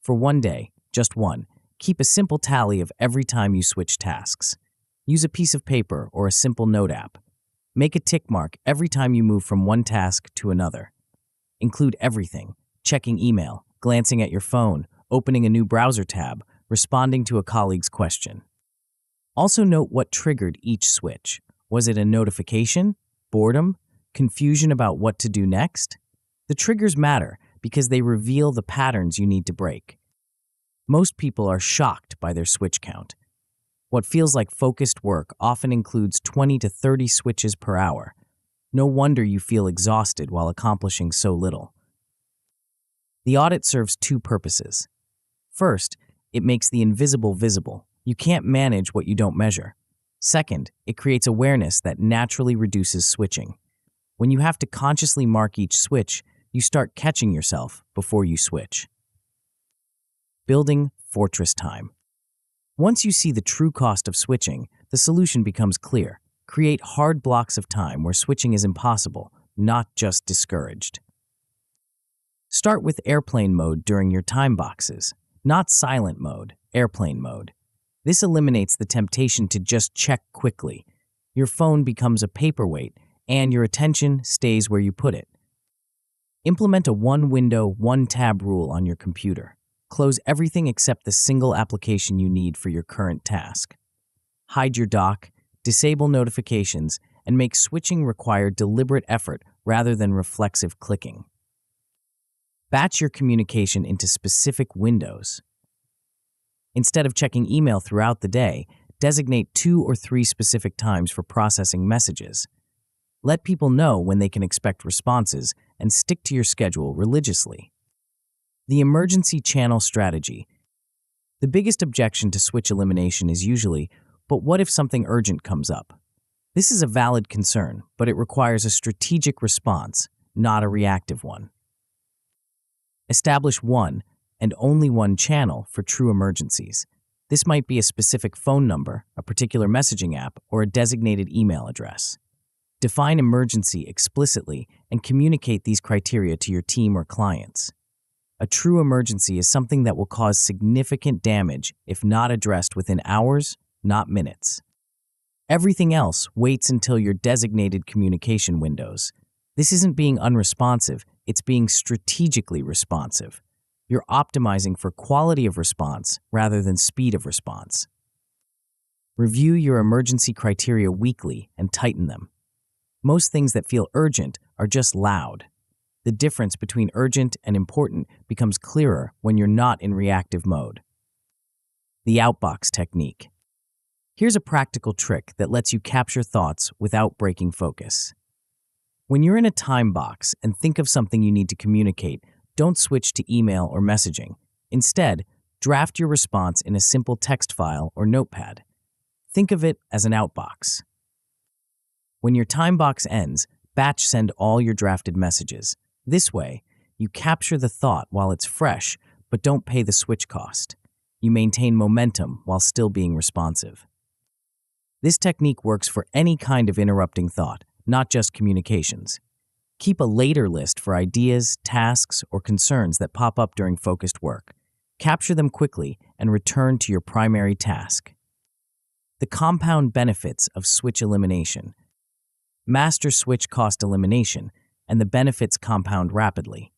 For one day, just one, keep a simple tally of every time you switch tasks. Use a piece of paper or a simple note app. Make a tick mark every time you move from one task to another. Include everything: checking email, glancing at your phone, opening a new browser tab, responding to a colleague's question. Also note what triggered each switch. Was it a notification, boredom, confusion about what to do next? The triggers matter because they reveal the patterns you need to break. Most people are shocked by their switch count. What feels like focused work often includes 20 to 30 switches per hour. No wonder you feel exhausted while accomplishing so little. The audit serves two purposes. First, it makes the invisible visible. You can't manage what you don't measure. Second, it creates awareness that naturally reduces switching. When you have to consciously mark each switch, you start catching yourself before you switch. Building fortress time. Once you see the true cost of switching, the solution becomes clear. Create hard blocks of time where switching is impossible, not just discouraged. Start with airplane mode during your time boxes, not silent mode, airplane mode. This eliminates the temptation to just check quickly. Your phone becomes a paperweight, and your attention stays where you put it. Implement a one-window, one-tab rule on your computer. Close everything except the single application you need for your current task. Hide your dock, disable notifications, and make switching require deliberate effort rather than reflexive clicking. Batch your communication into specific windows. Instead of checking email throughout the day, designate 2 or 3 specific times for processing messages. Let people know when they can expect responses and stick to your schedule religiously. The emergency channel strategy. The biggest objection to switch elimination is usually, but what if something urgent comes up? This is a valid concern, but it requires a strategic response, not a reactive one. Establish one and only one channel for true emergencies. This might be a specific phone number, a particular messaging app, or a designated email address. Define emergency explicitly and communicate these criteria to your team or clients. A true emergency is something that will cause significant damage if not addressed within hours, not minutes. Everything else waits until your designated communication windows. This isn't being unresponsive, it's being strategically responsive. You're optimizing for quality of response rather than speed of response. Review your emergency criteria weekly and tighten them. Most things that feel urgent are just loud. The difference between urgent and important becomes clearer when you're not in reactive mode. The outbox technique. Here's a practical trick that lets you capture thoughts without breaking focus. When you're in a time box and think of something you need to communicate, don't switch to email or messaging. Instead, Draft your response in a simple text file or notepad. Think of it as an outbox. When your time box ends, batch send all your drafted messages. This way, you capture the thought while it's fresh, but don't pay the switch cost. You maintain momentum while still being responsive. This technique works for any kind of interrupting thought, not just communications. Keep a later list for ideas, tasks, or concerns that pop up during focused work. Capture them quickly and return to your primary task. The compound benefits of switch elimination. Master switch cost elimination, and the benefits compound rapidly.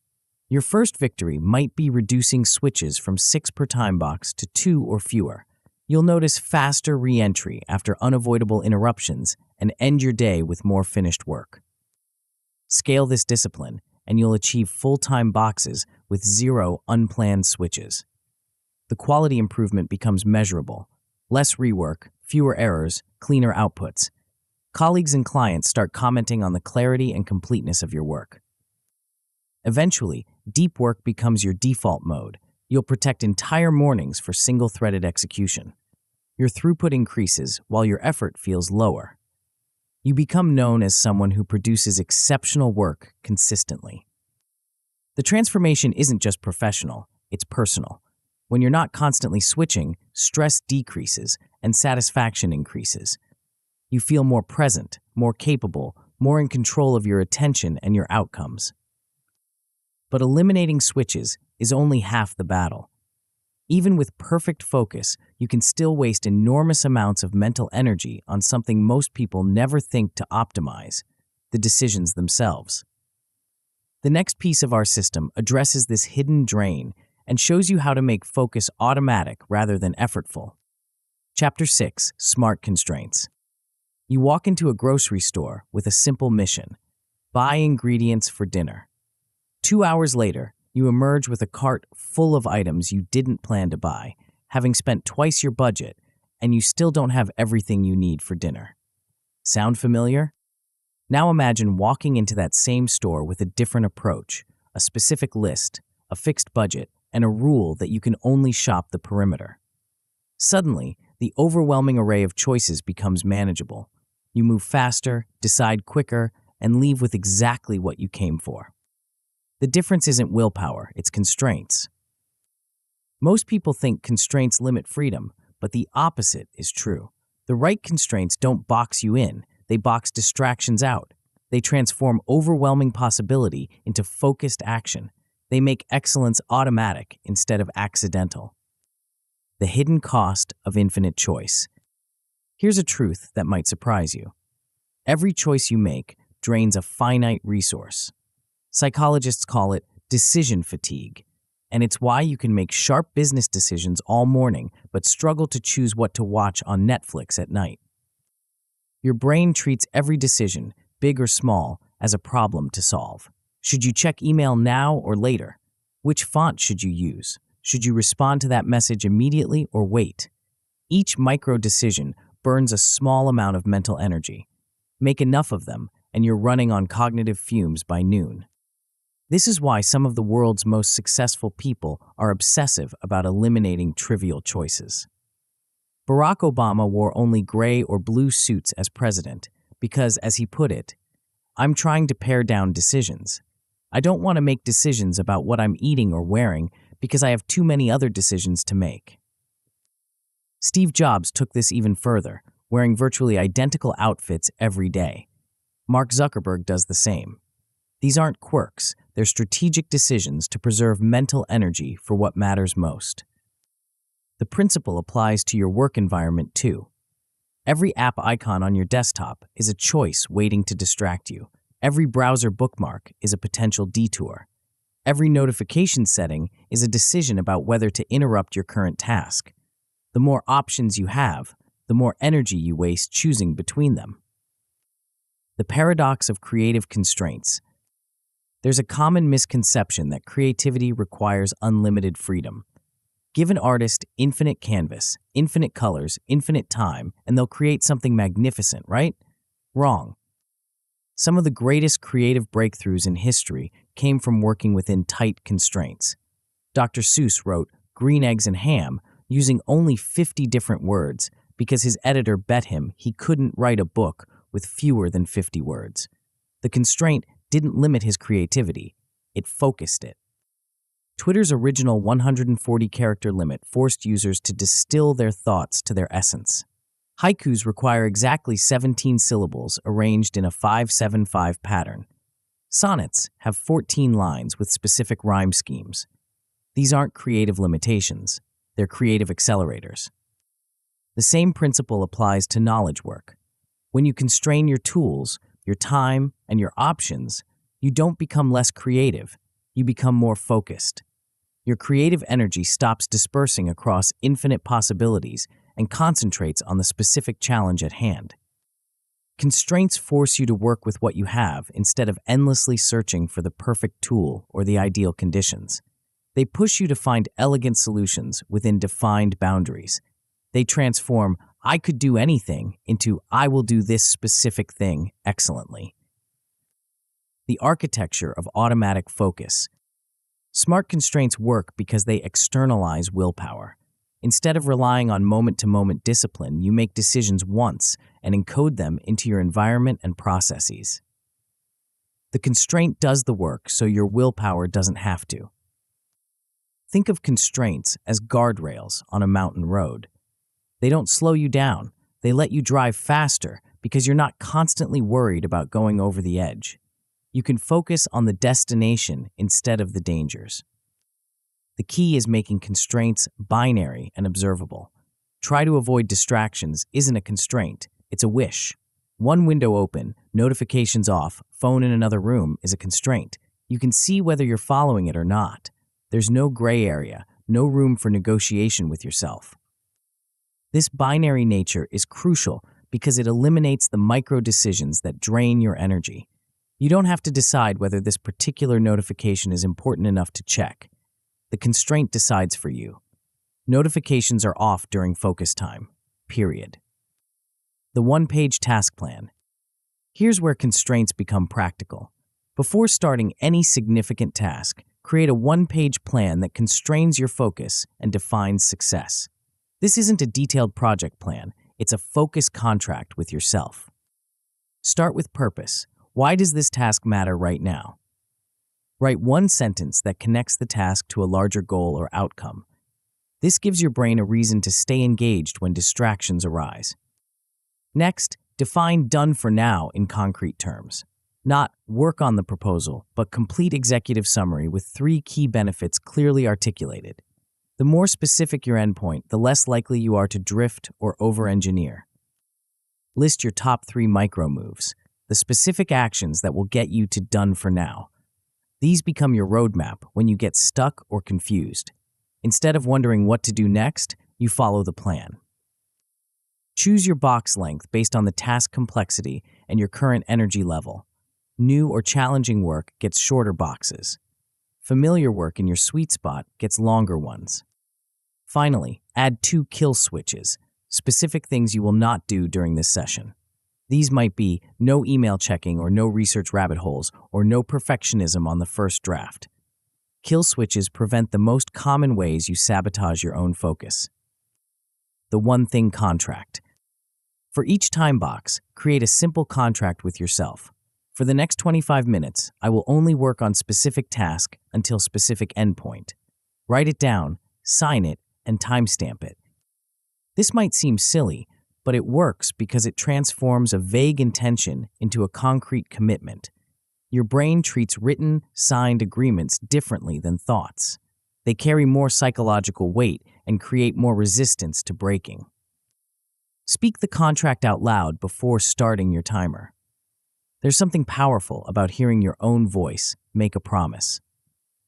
Your first victory might be reducing switches from 6 per time box to 2 or fewer. You'll notice faster re-entry after unavoidable interruptions and end your day with more finished work. Scale this discipline, and you'll achieve full-time boxes with 0 unplanned switches. The quality improvement becomes measurable. Less rework, fewer errors, cleaner outputs. Colleagues and clients start commenting on the clarity and completeness of your work. Eventually, deep work becomes your default mode. You'll protect entire mornings for single-threaded execution. Your throughput increases while your effort feels lower. You become known as someone who produces exceptional work consistently. The transformation isn't just professional, it's personal. When you're not constantly switching, stress decreases and satisfaction increases. You feel more present, more capable, more in control of your attention and your outcomes. But eliminating switches is only half the battle. Even with perfect focus, you can still waste enormous amounts of mental energy on something most people never think to optimize: the decisions themselves. The next piece of our system addresses this hidden drain and shows you how to make focus automatic rather than effortful. Chapter 6: Smart Constraints. You walk into a grocery store with a simple mission: buy ingredients for dinner. 2 hours later, you emerge with a cart full of items you didn't plan to buy, having spent twice your budget, and you still don't have everything you need for dinner. Sound familiar? Now imagine walking into that same store with a different approach, a specific list, a fixed budget, and a rule that you can only shop the perimeter. Suddenly, the overwhelming array of choices becomes manageable. You move faster, decide quicker, and leave with exactly what you came for. The difference isn't willpower, it's constraints. Most people think constraints limit freedom, but the opposite is true. The right constraints don't box you in, they box distractions out. They transform overwhelming possibility into focused action. They make excellence automatic instead of accidental. The hidden cost of infinite choice. Here's a truth that might surprise you. Every choice you make drains a finite resource. Psychologists call it decision fatigue, and it's why you can make sharp business decisions all morning but struggle to choose what to watch on Netflix at night. Your brain treats every decision, big or small, as a problem to solve. Should you check email now or later? Which font should you use? Should you respond to that message immediately or wait? Each micro decision burns a small amount of mental energy. Make enough of them, and you're running on cognitive fumes by noon. This is why some of the world's most successful people are obsessive about eliminating trivial choices. Barack Obama wore only gray or blue suits as president because, as he put it, "I'm trying to pare down decisions. I don't want to make decisions about what I'm eating or wearing because I have too many other decisions to make." Steve Jobs took this even further, wearing virtually identical outfits every day. Mark Zuckerberg does the same. These aren't quirks, they're strategic decisions to preserve mental energy for what matters most. The principle applies to your work environment too. Every app icon on your desktop is a choice waiting to distract you. Every browser bookmark is a potential detour. Every notification setting is a decision about whether to interrupt your current task. The more options you have, the more energy you waste choosing between them. The paradox of creative constraints. There's a common misconception that creativity requires unlimited freedom. Give an artist infinite canvas, infinite colors, infinite time, and they'll create something magnificent, right? Wrong. Some of the greatest creative breakthroughs in history came from working within tight constraints. Dr. Seuss wrote, green eggs and ham, using only 50 different words because his editor bet him he couldn't write a book with fewer than 50 words. The constraint didn't limit his creativity, it focused it. Twitter's original 140-character limit forced users to distill their thoughts to their essence. Haikus require exactly 17 syllables arranged in a 5-7-5 pattern. Sonnets have 14 lines with specific rhyme schemes. These aren't creative limitations, they're creative accelerators. The same principle applies to knowledge work. When you constrain your tools, your time, and your options, you don't become less creative, you become more focused. Your creative energy stops dispersing across infinite possibilities and concentrates on the specific challenge at hand. Constraints force you to work with what you have instead of endlessly searching for the perfect tool or the ideal conditions. They push you to find elegant solutions within defined boundaries. They transform "I could do anything" into "I will do this specific thing excellently." The architecture of automatic focus. Smart constraints work because they externalize willpower. Instead of relying on moment-to-moment discipline, you make decisions once and encode them into your environment and processes. The constraint does the work so your willpower doesn't have to. Think of constraints as guardrails on a mountain road. They don't slow you down, they let you drive faster because you're not constantly worried about going over the edge. You can focus on the destination instead of the dangers. The key is making constraints binary and observable. Try to avoid distractions isn't a constraint, it's a wish. One window open, notifications off, phone in another room is a constraint. You can see whether you're following it or not. There's no gray area, no room for negotiation with yourself. This binary nature is crucial because it eliminates the micro decisions that drain your energy. You don't have to decide whether this particular notification is important enough to check. The constraint decides for you. Notifications are off during focus time, period. The one-page task plan. Here's where constraints become practical. Before starting any significant task, create a one-page plan that constrains your focus and defines success. This isn't a detailed project plan, it's a focus contract with yourself. Start with purpose. Why does this task matter right now? Write one sentence that connects the task to a larger goal or outcome. This gives your brain a reason to stay engaged when distractions arise. Next, define "done for now" in concrete terms. Not "work on the proposal," but complete executive summary with 3 key benefits clearly articulated. The more specific your endpoint, the less likely you are to drift or over-engineer. List your top 3 micro moves, the specific actions that will get you to "done for now." These become your roadmap when you get stuck or confused. Instead of wondering what to do next, you follow the plan. Choose your box length based on the task complexity and your current energy level. New or challenging work gets shorter boxes. Familiar work in your sweet spot gets longer ones. Finally, add 2 kill switches, specific things you will not do during this session. These might be no email checking or no research rabbit holes or no perfectionism on the first draft. Kill switches prevent the most common ways you sabotage your own focus. The one thing contract. For each time box, create a simple contract with yourself. For the next 25 minutes, I will only work on specific task until specific endpoint. Write it down, sign it, and timestamp it. This might seem silly, but it works because it transforms a vague intention into a concrete commitment. Your brain treats written, signed agreements differently than thoughts. They carry more psychological weight and create more resistance to breaking. Speak the contract out loud before starting your timer. There's something powerful about hearing your own voice make a promise.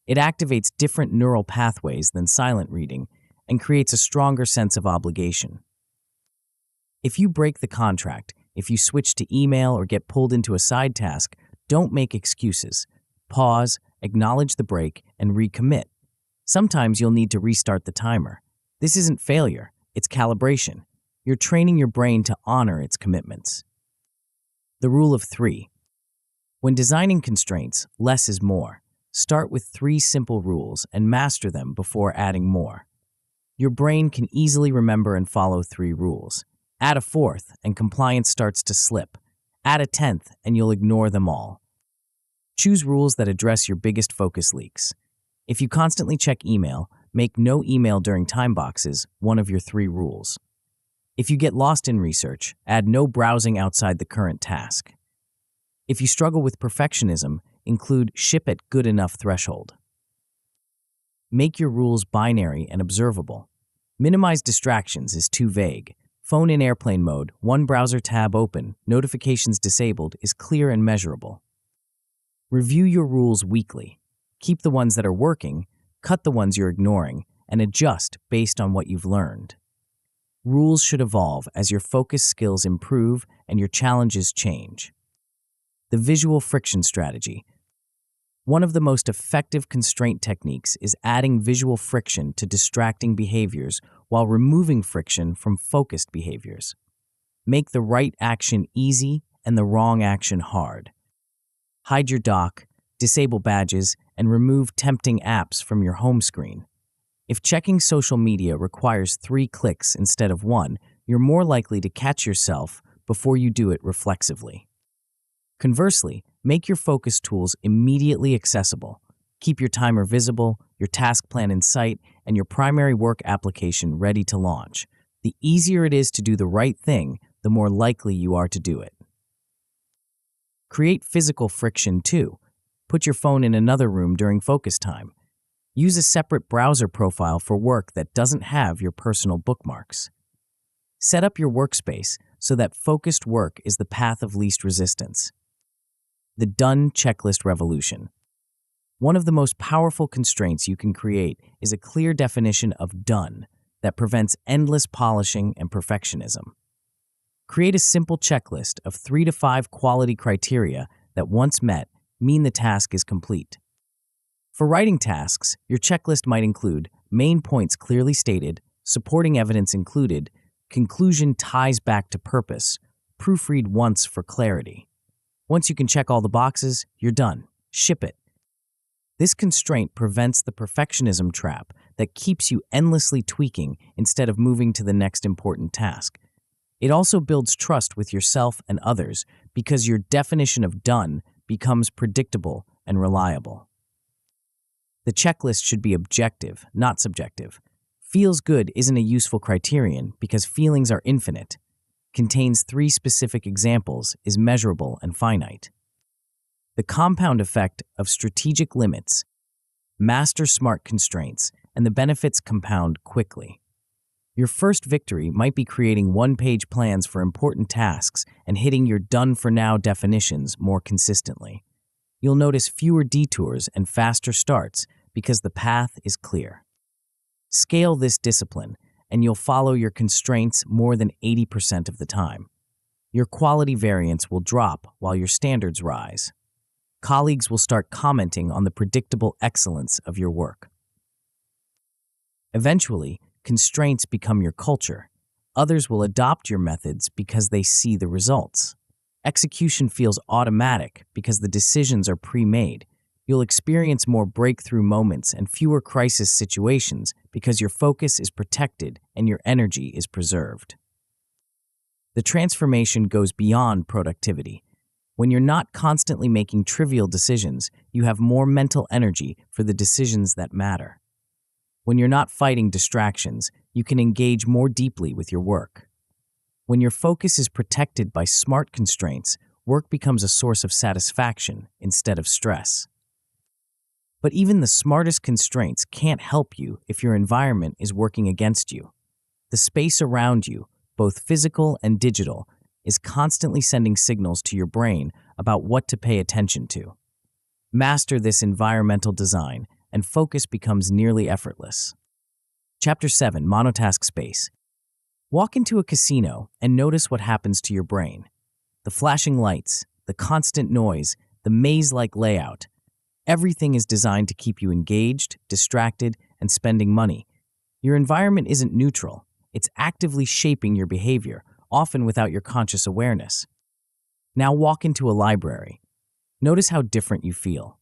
It activates different neural pathways than silent reading and creates a stronger sense of obligation. If you break the contract, if you switch to email or get pulled into a side task, don't make excuses. Pause, acknowledge the break, and recommit. Sometimes you'll need to restart the timer. This isn't failure, it's calibration. You're training your brain to honor its commitments. The rule of 3. When designing constraints, less is more. Start with 3 simple rules and master them before adding more. Your brain can easily remember and follow 3 rules. Add a 4th, and compliance starts to slip. Add a 10th, and you'll ignore them all. Choose rules that address your biggest focus leaks. If you constantly check email, make no email during time boxes one of your 3 rules. If you get lost in research, add no browsing outside the current task. If you struggle with perfectionism, include ship at good enough threshold. Make your rules binary and observable. Minimize distractions is too vague. Phone in airplane mode, one browser tab open, notifications disabled is clear and measurable. Review your rules weekly. Keep the ones that are working, cut the ones you're ignoring, and adjust based on what you've learned. Rules should evolve as your focus skills improve and your challenges change. The visual friction strategy. One of the most effective constraint techniques is adding visual friction to distracting behaviors while removing friction from focused behaviors. Make the right action easy and the wrong action hard. Hide your dock, disable badges, and remove tempting apps from your home screen. If checking social media requires 3 clicks instead of 1, you're more likely to catch yourself before you do it reflexively. Conversely, make your focus tools immediately accessible. Keep your timer visible, your task plan in sight, and your primary work application ready to launch. The easier it is to do the right thing, the more likely you are to do it. Create physical friction too. Put your phone in another room during focus time. Use a separate browser profile for work that doesn't have your personal bookmarks. Set up your workspace so that focused work is the path of least resistance. The done checklist revolution. One of the most powerful constraints you can create is a clear definition of done that prevents endless polishing and perfectionism. Create a simple checklist of 3 to 5 quality criteria that, once met, mean the task is complete. For writing tasks, your checklist might include main points clearly stated, supporting evidence included, conclusion ties back to purpose, proofread once for clarity. Once you can check all the boxes, you're done. Ship it. This constraint prevents the perfectionism trap that keeps you endlessly tweaking instead of moving to the next important task. It also builds trust with yourself and others because your definition of done becomes predictable and reliable. The checklist should be objective, not subjective. Feels good isn't a useful criterion because feelings are infinite. Contains 3 specific examples, is measurable and finite. The compound effect of strategic limits, master smart constraints, and the benefits compound quickly. Your first victory might be creating 1-page plans for important tasks and hitting your done-for-now definitions more consistently. You'll notice fewer detours and faster starts because the path is clear. Scale this discipline, and you'll follow your constraints more than 80% of the time. Your quality variance will drop while your standards rise. Colleagues will start commenting on the predictable excellence of your work. Eventually, constraints become your culture. Others will adopt your methods because they see the results. Execution feels automatic because the decisions are pre-made. You'll experience more breakthrough moments and fewer crisis situations because your focus is protected and your energy is preserved. The transformation goes beyond productivity. When you're not constantly making trivial decisions, you have more mental energy for the decisions that matter. When you're not fighting distractions, you can engage more deeply with your work. When your focus is protected by smart constraints, work becomes a source of satisfaction instead of stress. But even the smartest constraints can't help you if your environment is working against you. The space around you, both physical and digital, is constantly sending signals to your brain about what to pay attention to. Master this environmental design, and focus becomes nearly effortless. Chapter 7, Monotask Space. Walk into a casino and notice what happens to your brain. The flashing lights, the constant noise, the maze-like layout. Everything is designed to keep you engaged, distracted, and spending money. Your environment isn't neutral. It's actively shaping your behavior, often without your conscious awareness. Now walk into a library. Notice how different you feel.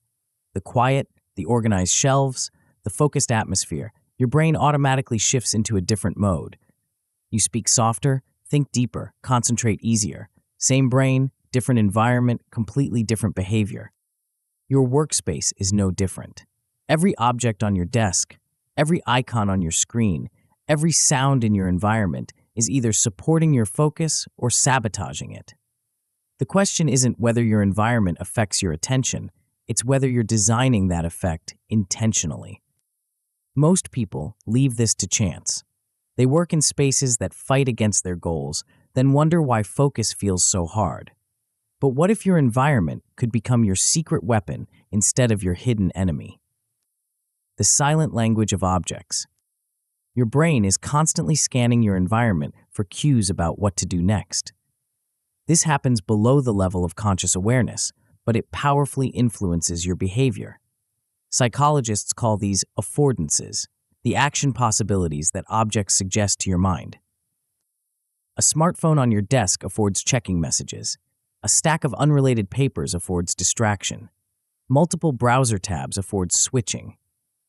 The quiet, the organized shelves, the focused atmosphere. Your brain automatically shifts into a different mode. You speak softer, think deeper, concentrate easier. Same brain, different environment, completely different behavior. Your workspace is no different. Every object on your desk, every icon on your screen, every sound in your environment is either supporting your focus or sabotaging it. The question isn't whether your environment affects your attention, it's whether you're designing that effect intentionally. Most people leave this to chance. They work in spaces that fight against their goals, then wonder why focus feels so hard. But what if your environment could become your secret weapon instead of your hidden enemy? The silent language of objects. Your brain is constantly scanning your environment for cues about what to do next. This happens below the level of conscious awareness, but it powerfully influences your behavior. Psychologists call these affordances, the action possibilities that objects suggest to your mind. A smartphone on your desk affords checking messages. A stack of unrelated papers affords distraction. Multiple browser tabs affords switching.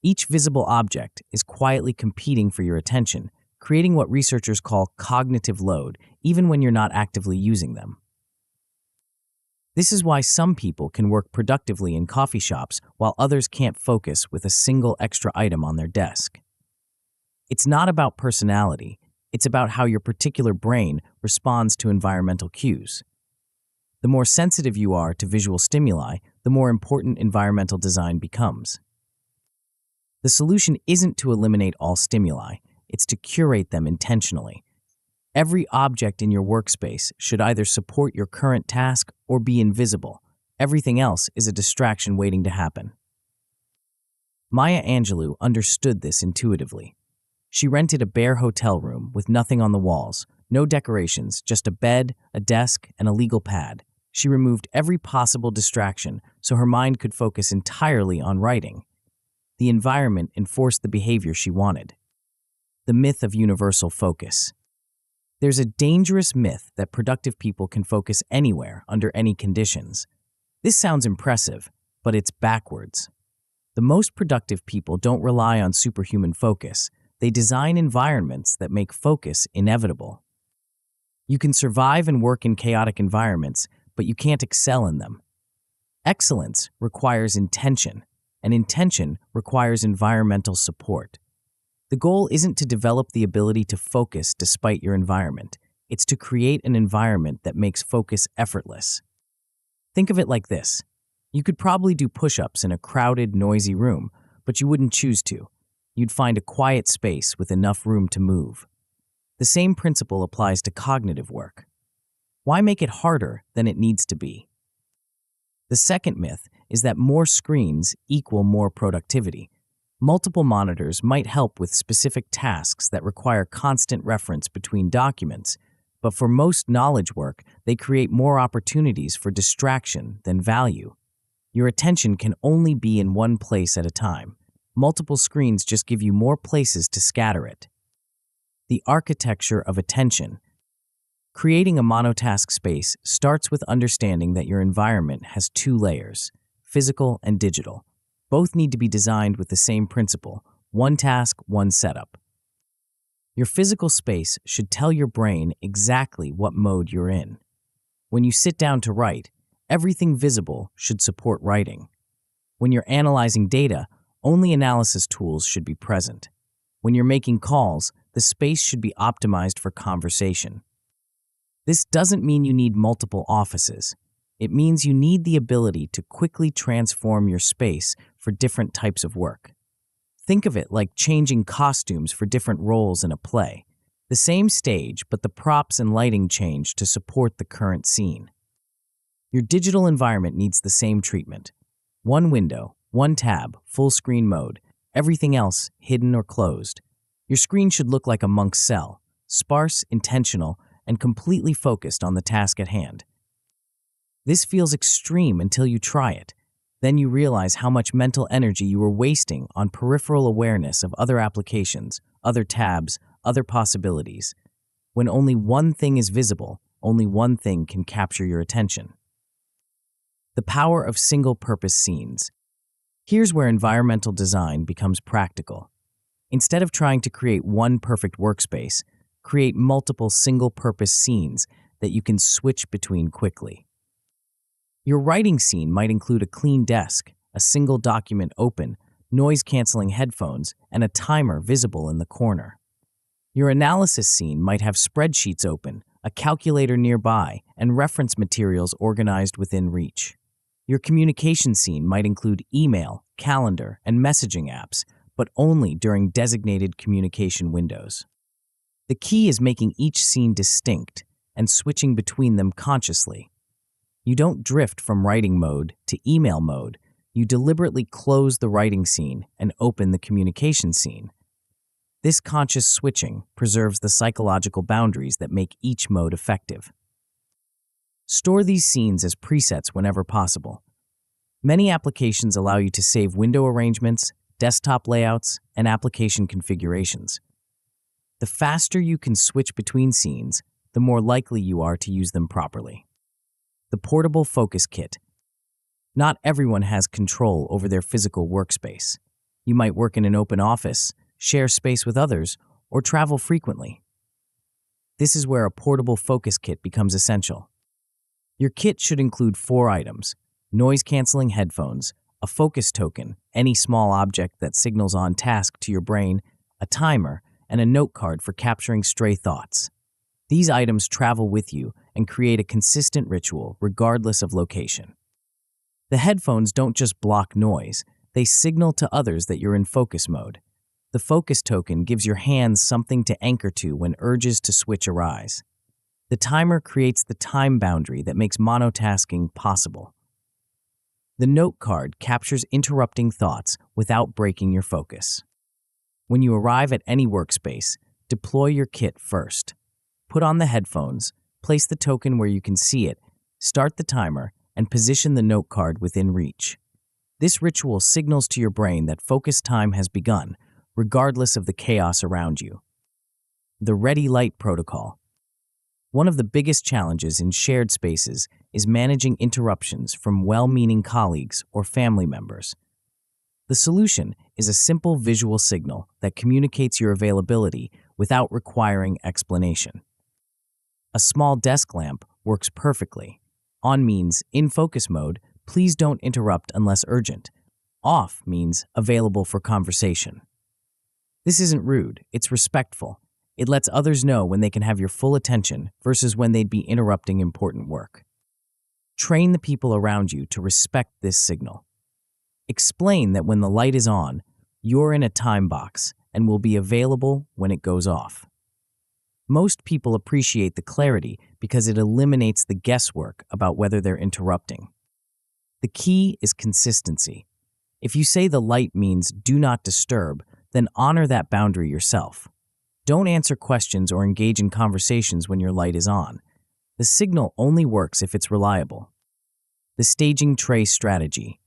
Each visible object is quietly competing for your attention, creating what researchers call cognitive load, even when you're not actively using them. This is why some people can work productively in coffee shops while others can't focus with a single extra item on their desk. It's not about personality, it's about how your particular brain responds to environmental cues. The more sensitive you are to visual stimuli, the more important environmental design becomes. The solution isn't to eliminate all stimuli, it's to curate them intentionally. Every object in your workspace should either support your current task or be invisible. Everything else is a distraction waiting to happen. Maya Angelou understood this intuitively. She rented a bare hotel room with nothing on the walls, no decorations, just a bed, a desk, and a legal pad. She removed every possible distraction so her mind could focus entirely on writing. The environment enforced the behavior she wanted. The myth of universal focus. There's a dangerous myth that productive people can focus anywhere under any conditions. This sounds impressive, but it's backwards. The most productive people don't rely on superhuman focus. They design environments that make focus inevitable. You can survive and work in chaotic environments, but you can't excel in them. Excellence requires intention, and intention requires environmental support. The goal isn't to develop the ability to focus despite your environment. It's to create an environment that makes focus effortless. Think of it like this. You could probably do push-ups in a crowded, noisy room, but you wouldn't choose to. You'd find a quiet space with enough room to move. The same principle applies to cognitive work. Why make it harder than it needs to be? The second myth is that more screens equal more productivity. Multiple monitors might help with specific tasks that require constant reference between documents, but for most knowledge work, they create more opportunities for distraction than value. Your attention can only be in one place at a time. Multiple screens just give you more places to scatter it. The architecture of attention. Creating a monotask space starts with understanding that your environment has two layers, physical and digital. Both need to be designed with the same principle, one task, one setup. Your physical space should tell your brain exactly what mode you're in. When you sit down to write, everything visible should support writing. When you're analyzing data, only analysis tools should be present. When you're making calls, the space should be optimized for conversation. This doesn't mean you need multiple offices. It means you need the ability to quickly transform your space for different types of work. Think of it like changing costumes for different roles in a play. The same stage, but the props and lighting change to support the current scene. Your digital environment needs the same treatment. One window, one tab, full screen mode, everything else hidden or closed. Your screen should look like a monk's cell, sparse, intentional, and completely focused on the task at hand. This feels extreme until you try it. Then you realize how much mental energy you were wasting on peripheral awareness of other applications, other tabs, other possibilities. When only one thing is visible, only one thing can capture your attention. The power of single-purpose scenes. Here's where environmental design becomes practical. Instead of trying to create one perfect workspace, create multiple single-purpose scenes that you can switch between quickly. Your writing scene might include a clean desk, a single document open, noise-canceling headphones, and a timer visible in the corner. Your analysis scene might have spreadsheets open, a calculator nearby, and reference materials organized within reach. Your communication scene might include email, calendar, and messaging apps, but only during designated communication windows. The key is making each scene distinct and switching between them consciously. You don't drift from writing mode to email mode. You deliberately close the writing scene and open the communication scene. This conscious switching preserves the psychological boundaries that make each mode effective. Store these scenes as presets whenever possible. Many applications allow you to save window arrangements, desktop layouts, and application configurations. The faster you can switch between scenes, the more likely you are to use them properly. The portable focus kit. Not everyone has control over their physical workspace. You might work in an open office, share space with others, or travel frequently. This is where a portable focus kit becomes essential. Your kit should include 4 items: noise-canceling headphones, a focus token, any small object that signals on task to your brain, a timer, and a note card for capturing stray thoughts. These items travel with you and create a consistent ritual regardless of location. The headphones don't just block noise, they signal to others that you're in focus mode. The focus token gives your hands something to anchor to when urges to switch arise. The timer creates the time boundary that makes monotasking possible. The note card captures interrupting thoughts without breaking your focus. When you arrive at any workspace, deploy your kit first. Put on the headphones, place the token where you can see it, start the timer, and position the note card within reach. This ritual signals to your brain that focus time has begun, regardless of the chaos around you. The Ready Light Protocol. One of the biggest challenges in shared spaces is managing interruptions from well-meaning colleagues or family members. The solution is a simple visual signal that communicates your availability without requiring explanation. A small desk lamp works perfectly. On means in focus mode, please don't interrupt unless urgent. Off means available for conversation. This isn't rude, it's respectful. It lets others know when they can have your full attention versus when they'd be interrupting important work. Train the people around you to respect this signal. Explain that when the light is on, you're in a time box and will be available when it goes off. Most people appreciate the clarity because it eliminates the guesswork about whether they're interrupting. The key is consistency. If you say the light means do not disturb, then honor that boundary yourself. Don't answer questions or engage in conversations when your light is on. The signal only works if it's reliable. The staging tray strategy.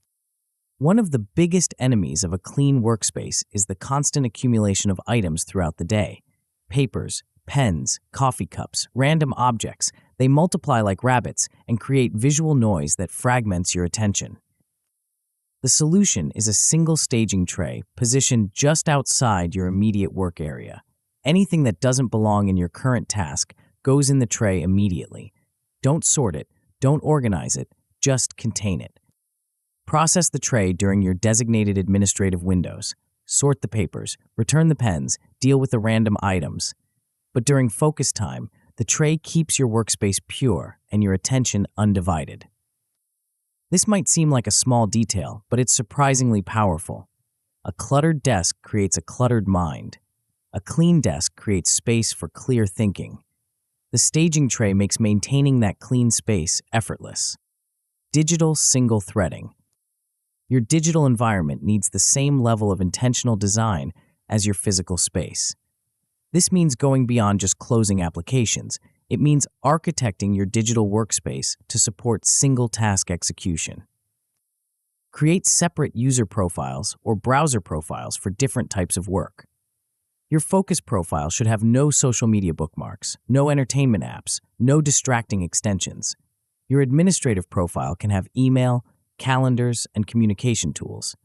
One of the biggest enemies of a clean workspace is the constant accumulation of items throughout the day. Papers, pens, coffee cups, random objects, they multiply like rabbits and create visual noise that fragments your attention. The solution is a single staging tray positioned just outside your immediate work area. Anything that doesn't belong in your current task goes in the tray immediately. Don't sort it, don't organize it, just contain it. Process the tray during your designated administrative windows. Sort the papers, return the pens, deal with the random items. But during focus time, the tray keeps your workspace pure and your attention undivided. This might seem like a small detail, but it's surprisingly powerful. A cluttered desk creates a cluttered mind. A clean desk creates space for clear thinking. The staging tray makes maintaining that clean space effortless. Digital single threading. Your digital environment needs the same level of intentional design as your physical space. This means going beyond just closing applications. It means architecting your digital workspace to support single task execution. Create separate user profiles or browser profiles for different types of work. Your focus profile should have no social media bookmarks, no entertainment apps, no distracting extensions. Your administrative profile can have email, calendars, and communication tools.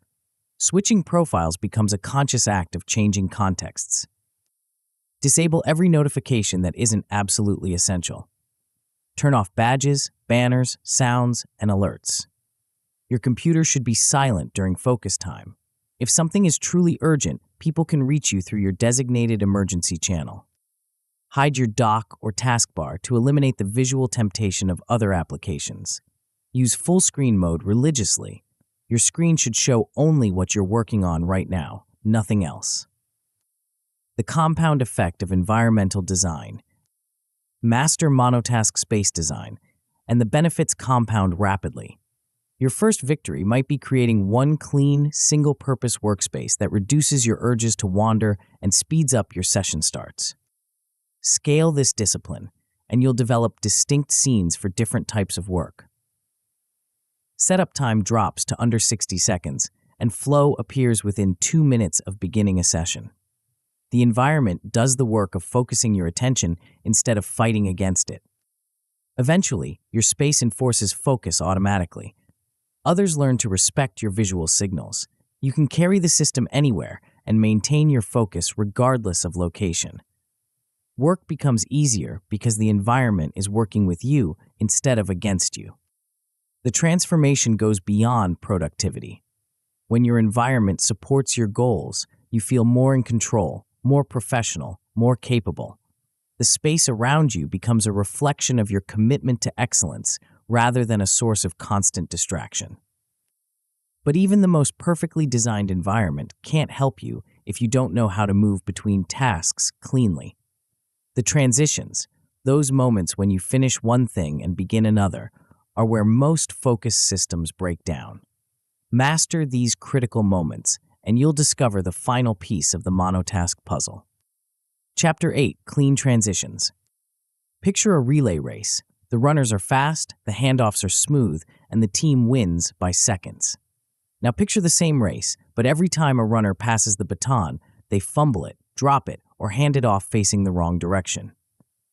Switching profiles becomes a conscious act of changing contexts. Disable every notification that isn't absolutely essential. Turn off badges, banners, sounds, and alerts. Your computer should be silent during focus time. If something is truly urgent, people can reach you through your designated emergency channel. Hide your dock or taskbar to eliminate the visual temptation of other applications. Use full screen mode religiously. Your screen should show only what you're working on right now, nothing else. The compound effect of environmental design. Master monotask space design, and the benefits compound rapidly. Your first victory might be creating one clean, single-purpose workspace that reduces your urges to wander and speeds up your session starts. Scale this discipline, and you'll develop distinct scenes for different types of work. Setup time drops to under 60 seconds, and flow appears within 2 minutes of beginning a session. The environment does the work of focusing your attention instead of fighting against it. Eventually, your space enforces focus automatically. Others learn to respect your visual signals. You can carry the system anywhere and maintain your focus regardless of location. Work becomes easier because the environment is working with you instead of against you. The transformation goes beyond productivity. When your environment supports your goals, you feel more in control, more professional, more capable. The space around you becomes a reflection of your commitment to excellence rather than a source of constant distraction. But even the most perfectly designed environment can't help you if you don't know how to move between tasks cleanly. The transitions, those moments when you finish one thing and begin another, are where most focus systems break down. Master these critical moments, and you'll discover the final piece of the monotask puzzle. Chapter 8: Clean Transitions. Picture a relay race. The runners are fast, the handoffs are smooth, and the team wins by seconds. Now picture the same race, but every time a runner passes the baton, they fumble it, drop it, or hand it off facing the wrong direction.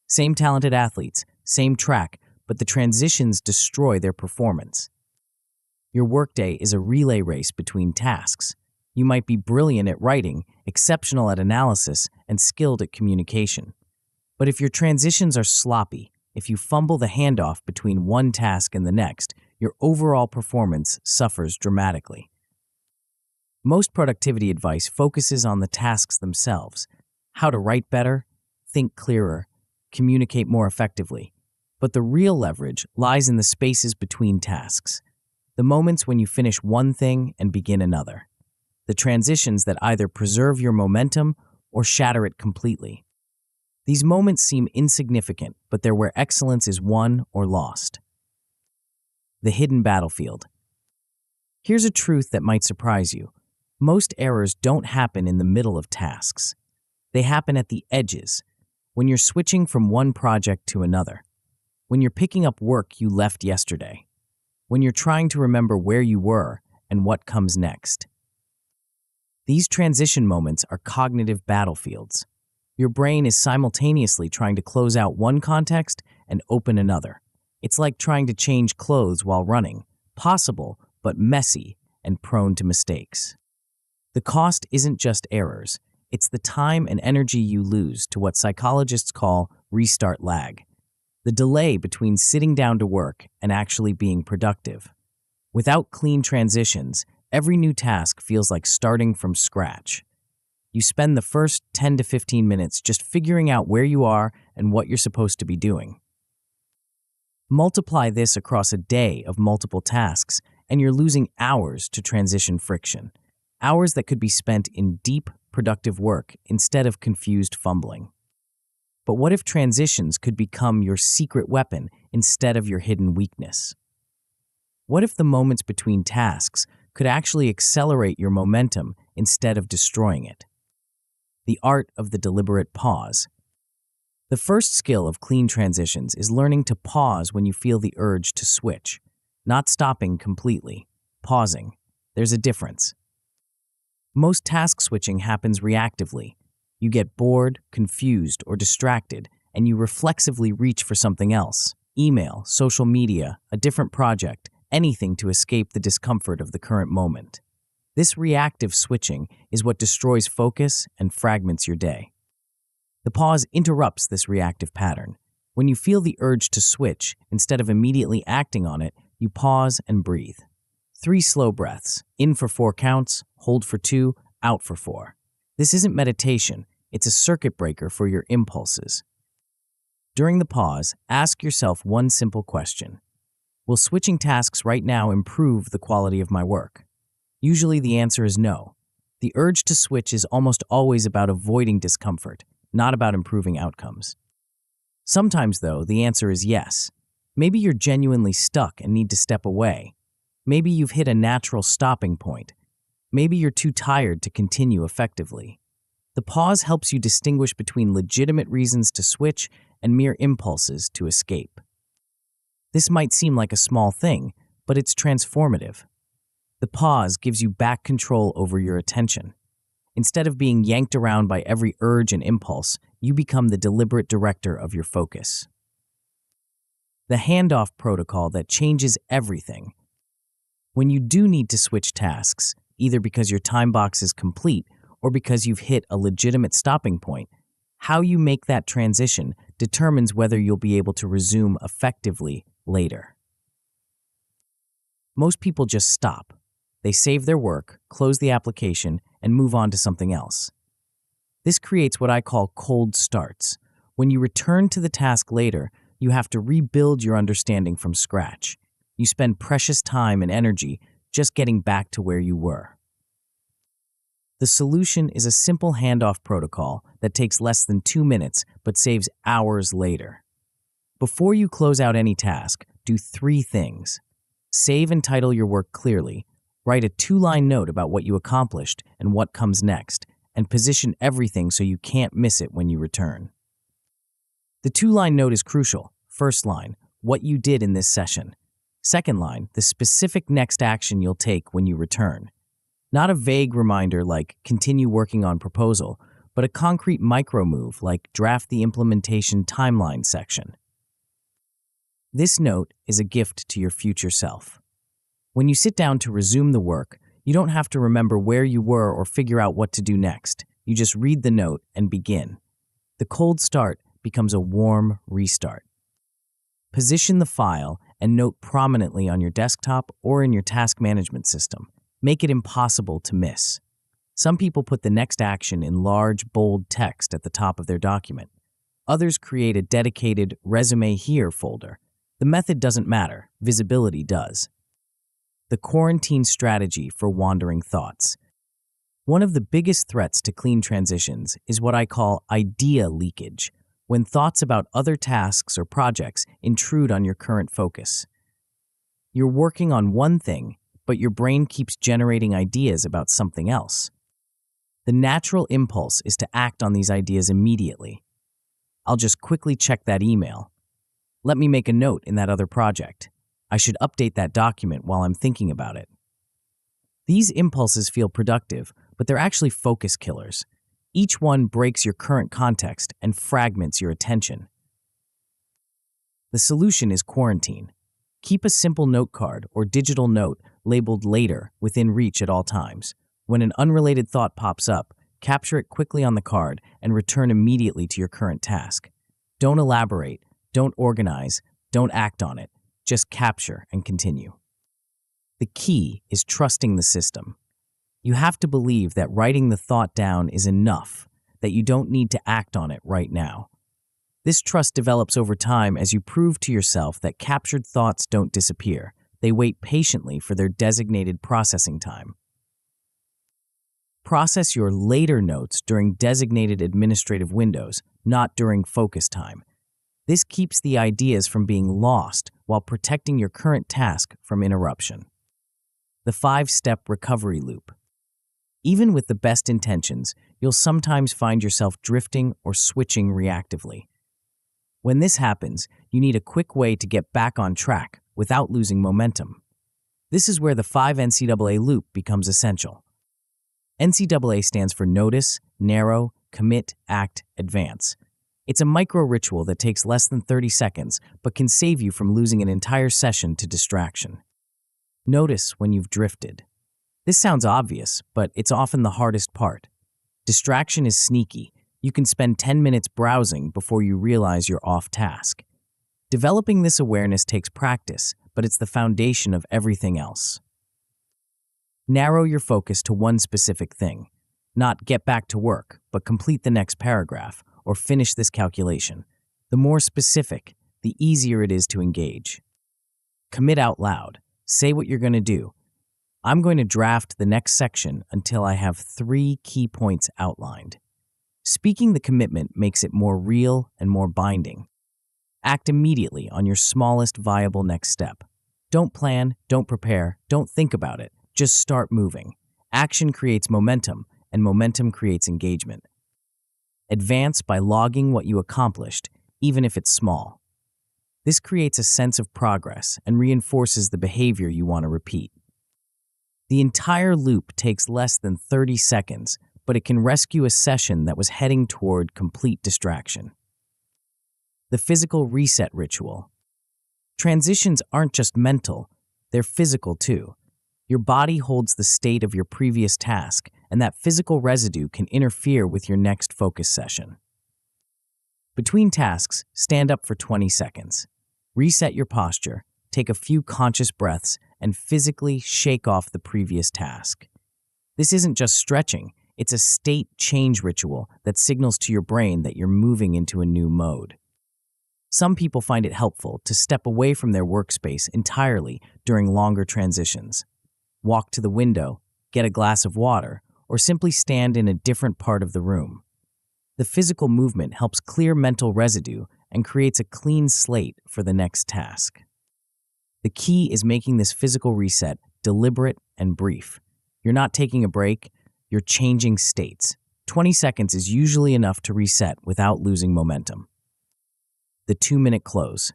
Same talented athletes, same track, but the transitions destroy their performance. Your workday is a relay race between tasks. You might be brilliant at writing, exceptional at analysis, and skilled at communication. But if your transitions are sloppy, if you fumble the handoff between one task and the next, your overall performance suffers dramatically. Most productivity advice focuses on the tasks themselves: how to write better, think clearer, communicate more effectively. But the real leverage lies in the spaces between tasks, the moments when you finish one thing and begin another, the transitions that either preserve your momentum or shatter it completely. These moments seem insignificant, but they're where excellence is won or lost. The hidden battlefield. Here's a truth that might surprise you. Most errors don't happen in the middle of tasks. They happen at the edges, when you're switching from one project to another, when you're picking up work you left yesterday, when you're trying to remember where you were and what comes next. These transition moments are cognitive battlefields. Your brain is simultaneously trying to close out one context and open another. It's like trying to change clothes while running, possible, but messy and prone to mistakes. The cost isn't just errors, it's the time and energy you lose to what psychologists call restart lag, the delay between sitting down to work and actually being productive. Without clean transitions, every new task feels like starting from scratch. You spend the first 10 to 15 minutes just figuring out where you are and what you're supposed to be doing. Multiply this across a day of multiple tasks, and you're losing hours to transition friction, hours that could be spent in deep, productive work instead of confused fumbling. But what if transitions could become your secret weapon instead of your hidden weakness? What if the moments between tasks could actually accelerate your momentum instead of destroying it? The art of the deliberate pause. The first skill of clean transitions is learning to pause when you feel the urge to switch, not stopping completely, pausing. There's a difference. Most task switching happens reactively. You get bored, confused, or distracted, and you reflexively reach for something else: email, social media, a different project, anything to escape the discomfort of the current moment. This reactive switching is what destroys focus and fragments your day. The pause interrupts this reactive pattern. When you feel the urge to switch, instead of immediately acting on it, you pause and breathe. 3 slow breaths, in for 4 counts, hold for 2, out for 4. This isn't meditation, it's a circuit breaker for your impulses. During the pause, ask yourself one simple question. Will switching tasks right now improve the quality of my work? Usually the answer is no. The urge to switch is almost always about avoiding discomfort, not about improving outcomes. Sometimes, though, the answer is yes. Maybe you're genuinely stuck and need to step away. Maybe you've hit a natural stopping point. Maybe you're too tired to continue effectively. The pause helps you distinguish between legitimate reasons to switch and mere impulses to escape. This might seem like a small thing, but it's transformative. The pause gives you back control over your attention. Instead of being yanked around by every urge and impulse, you become the deliberate director of your focus. The handoff protocol that changes everything. When you do need to switch tasks, either because your time box is complete or because you've hit a legitimate stopping point, how you make that transition determines whether you'll be able to resume effectively later. Most people just stop. They save their work, close the application, and move on to something else. This creates what I call cold starts. When you return to the task later, you have to rebuild your understanding from scratch. You spend precious time and energy just getting back to where you were. The solution is a simple handoff protocol that takes less than 2 minutes but saves hours later. Before you close out any task, do 3 things. Save and title your work clearly. Write a 2-line note about what you accomplished and what comes next, and position everything so you can't miss it when you return. The 2-line note is crucial. First line, what you did in this session. Second line, the specific next action you'll take when you return. Not a vague reminder like continue working on proposal, but a concrete micro move like draft the implementation timeline section. This note is a gift to your future self. When you sit down to resume the work, you don't have to remember where you were or figure out what to do next. You just read the note and begin. The cold start becomes a warm restart. Position the file and note prominently on your desktop or in your task management system. Make it impossible to miss. Some people put the next action in large, bold text at the top of their document. Others create a dedicated Resume Here folder. The method doesn't matter, visibility does. The quarantine strategy for wandering thoughts. One of the biggest threats to clean transitions is what I call idea leakage, when thoughts about other tasks or projects intrude on your current focus. You're working on one thing, but your brain keeps generating ideas about something else. The natural impulse is to act on these ideas immediately. I'll just quickly check that email. Let me make a note in that other project. I should update that document while I'm thinking about it. These impulses feel productive, but they're actually focus killers. Each one breaks your current context and fragments your attention. The solution is quarantine. Keep a simple note card or digital note labeled later within reach at all times. When an unrelated thought pops up, capture it quickly on the card and return immediately to your current task. Don't elaborate, don't organize, don't act on it. Just capture and continue. The key is trusting the system. You have to believe that writing the thought down is enough, that you don't need to act on it right now. This trust develops over time as you prove to yourself that captured thoughts don't disappear. They wait patiently for their designated processing time. Process your later notes during designated administrative windows, not during focus time. This keeps the ideas from being lost while protecting your current task from interruption. The 5-step recovery loop. Even with the best intentions, you'll sometimes find yourself drifting or switching reactively. When this happens, you need a quick way to get back on track without losing momentum. This is where the 5 NCAA loop becomes essential. NCAA stands for Notice, Narrow, Commit, Act, Advance. It's a micro-ritual that takes less than 30 seconds, but can save you from losing an entire session to distraction. Notice when you've drifted. This sounds obvious, but it's often the hardest part. Distraction is sneaky. You can spend 10 minutes browsing before you realize you're off task. Developing this awareness takes practice, but it's the foundation of everything else. Narrow your focus to one specific thing. Not get back to work, but complete the next paragraph or finish this calculation. The more specific, the easier it is to engage. Commit out loud. Say what you're going to do. I'm going to draft the next section until I have 3 key points outlined. Speaking the commitment makes it more real and more binding. Act immediately on your smallest viable next step. Don't plan, don't prepare, don't think about it. Just start moving. Action creates momentum, and momentum creates engagement. Advance by logging what you accomplished, even if it's small. This creates a sense of progress and reinforces the behavior you want to repeat. The entire loop takes less than 30 seconds, but it can rescue a session that was heading toward complete distraction. The physical reset ritual. Transitions aren't just mental, they're physical too. Your body holds the state of your previous task, and that physical residue can interfere with your next focus session. Between tasks, stand up for 20 seconds. Reset your posture, take a few conscious breaths, and physically shake off the previous task. This isn't just stretching, it's a state change ritual that signals to your brain that you're moving into a new mode. Some people find it helpful to step away from their workspace entirely during longer transitions. Walk to the window, get a glass of water, or simply stand in a different part of the room. The physical movement helps clear mental residue and creates a clean slate for the next task. The key is making this physical reset deliberate and brief. You're not taking a break, you're changing states. 20 seconds is usually enough to reset without losing momentum. The 2-minute close.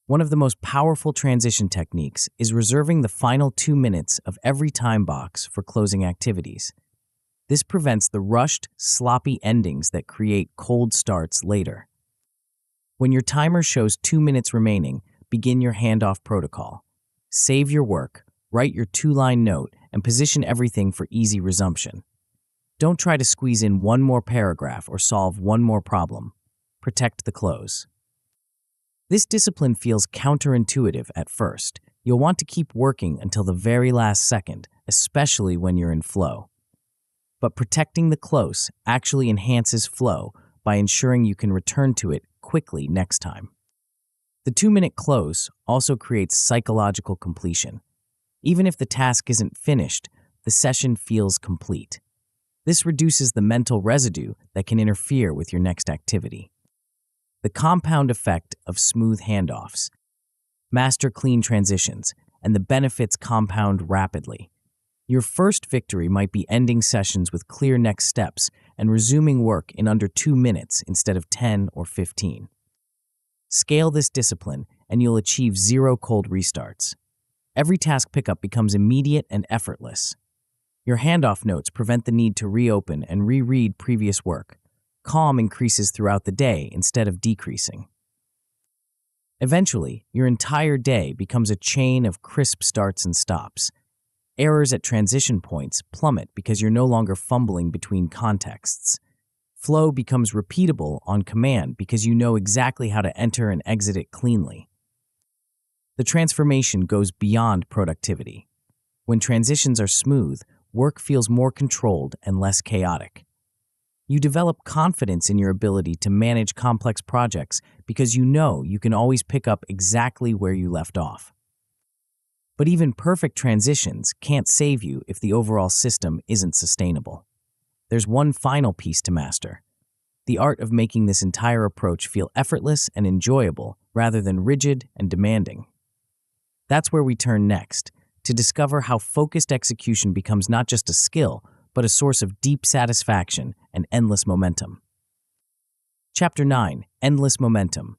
One of the most powerful transition techniques is reserving the final 2 minutes of every time box for closing activities. This prevents the rushed, sloppy endings that create cold starts later. When your timer shows 2 minutes remaining, begin your handoff protocol. Save your work, write your 2-line note, and position everything for easy resumption. Don't try to squeeze in one more paragraph or solve one more problem. Protect the close. This discipline feels counterintuitive at first. You'll want to keep working until the very last second, especially when you're in flow. But protecting the close actually enhances flow by ensuring you can return to it quickly next time. The 2-minute close also creates psychological completion. Even if the task isn't finished, the session feels complete. This reduces the mental residue that can interfere with your next activity. The compound effect of smooth handoffs. Master clean transitions, and the benefits compound rapidly. Your first victory might be ending sessions with clear next steps and resuming work in under 2 minutes instead of 10 or 15. Scale this discipline, and you'll achieve 0 cold restarts. Every task pickup becomes immediate and effortless. Your handoff notes prevent the need to reopen and reread previous work. Calm increases throughout the day instead of decreasing. Eventually, your entire day becomes a chain of crisp starts and stops. Errors at transition points plummet because you're no longer fumbling between contexts. Flow becomes repeatable on command because you know exactly how to enter and exit it cleanly. The transformation goes beyond productivity. When transitions are smooth, work feels more controlled and less chaotic. You develop confidence in your ability to manage complex projects because you know you can always pick up exactly where you left off. But even perfect transitions can't save you if the overall system isn't sustainable. There's one final piece to master: the art of making this entire approach feel effortless and enjoyable rather than rigid and demanding. That's where we turn next, to discover how focused execution becomes not just a skill, but a source of deep satisfaction and endless momentum. Chapter 9. Endless Momentum.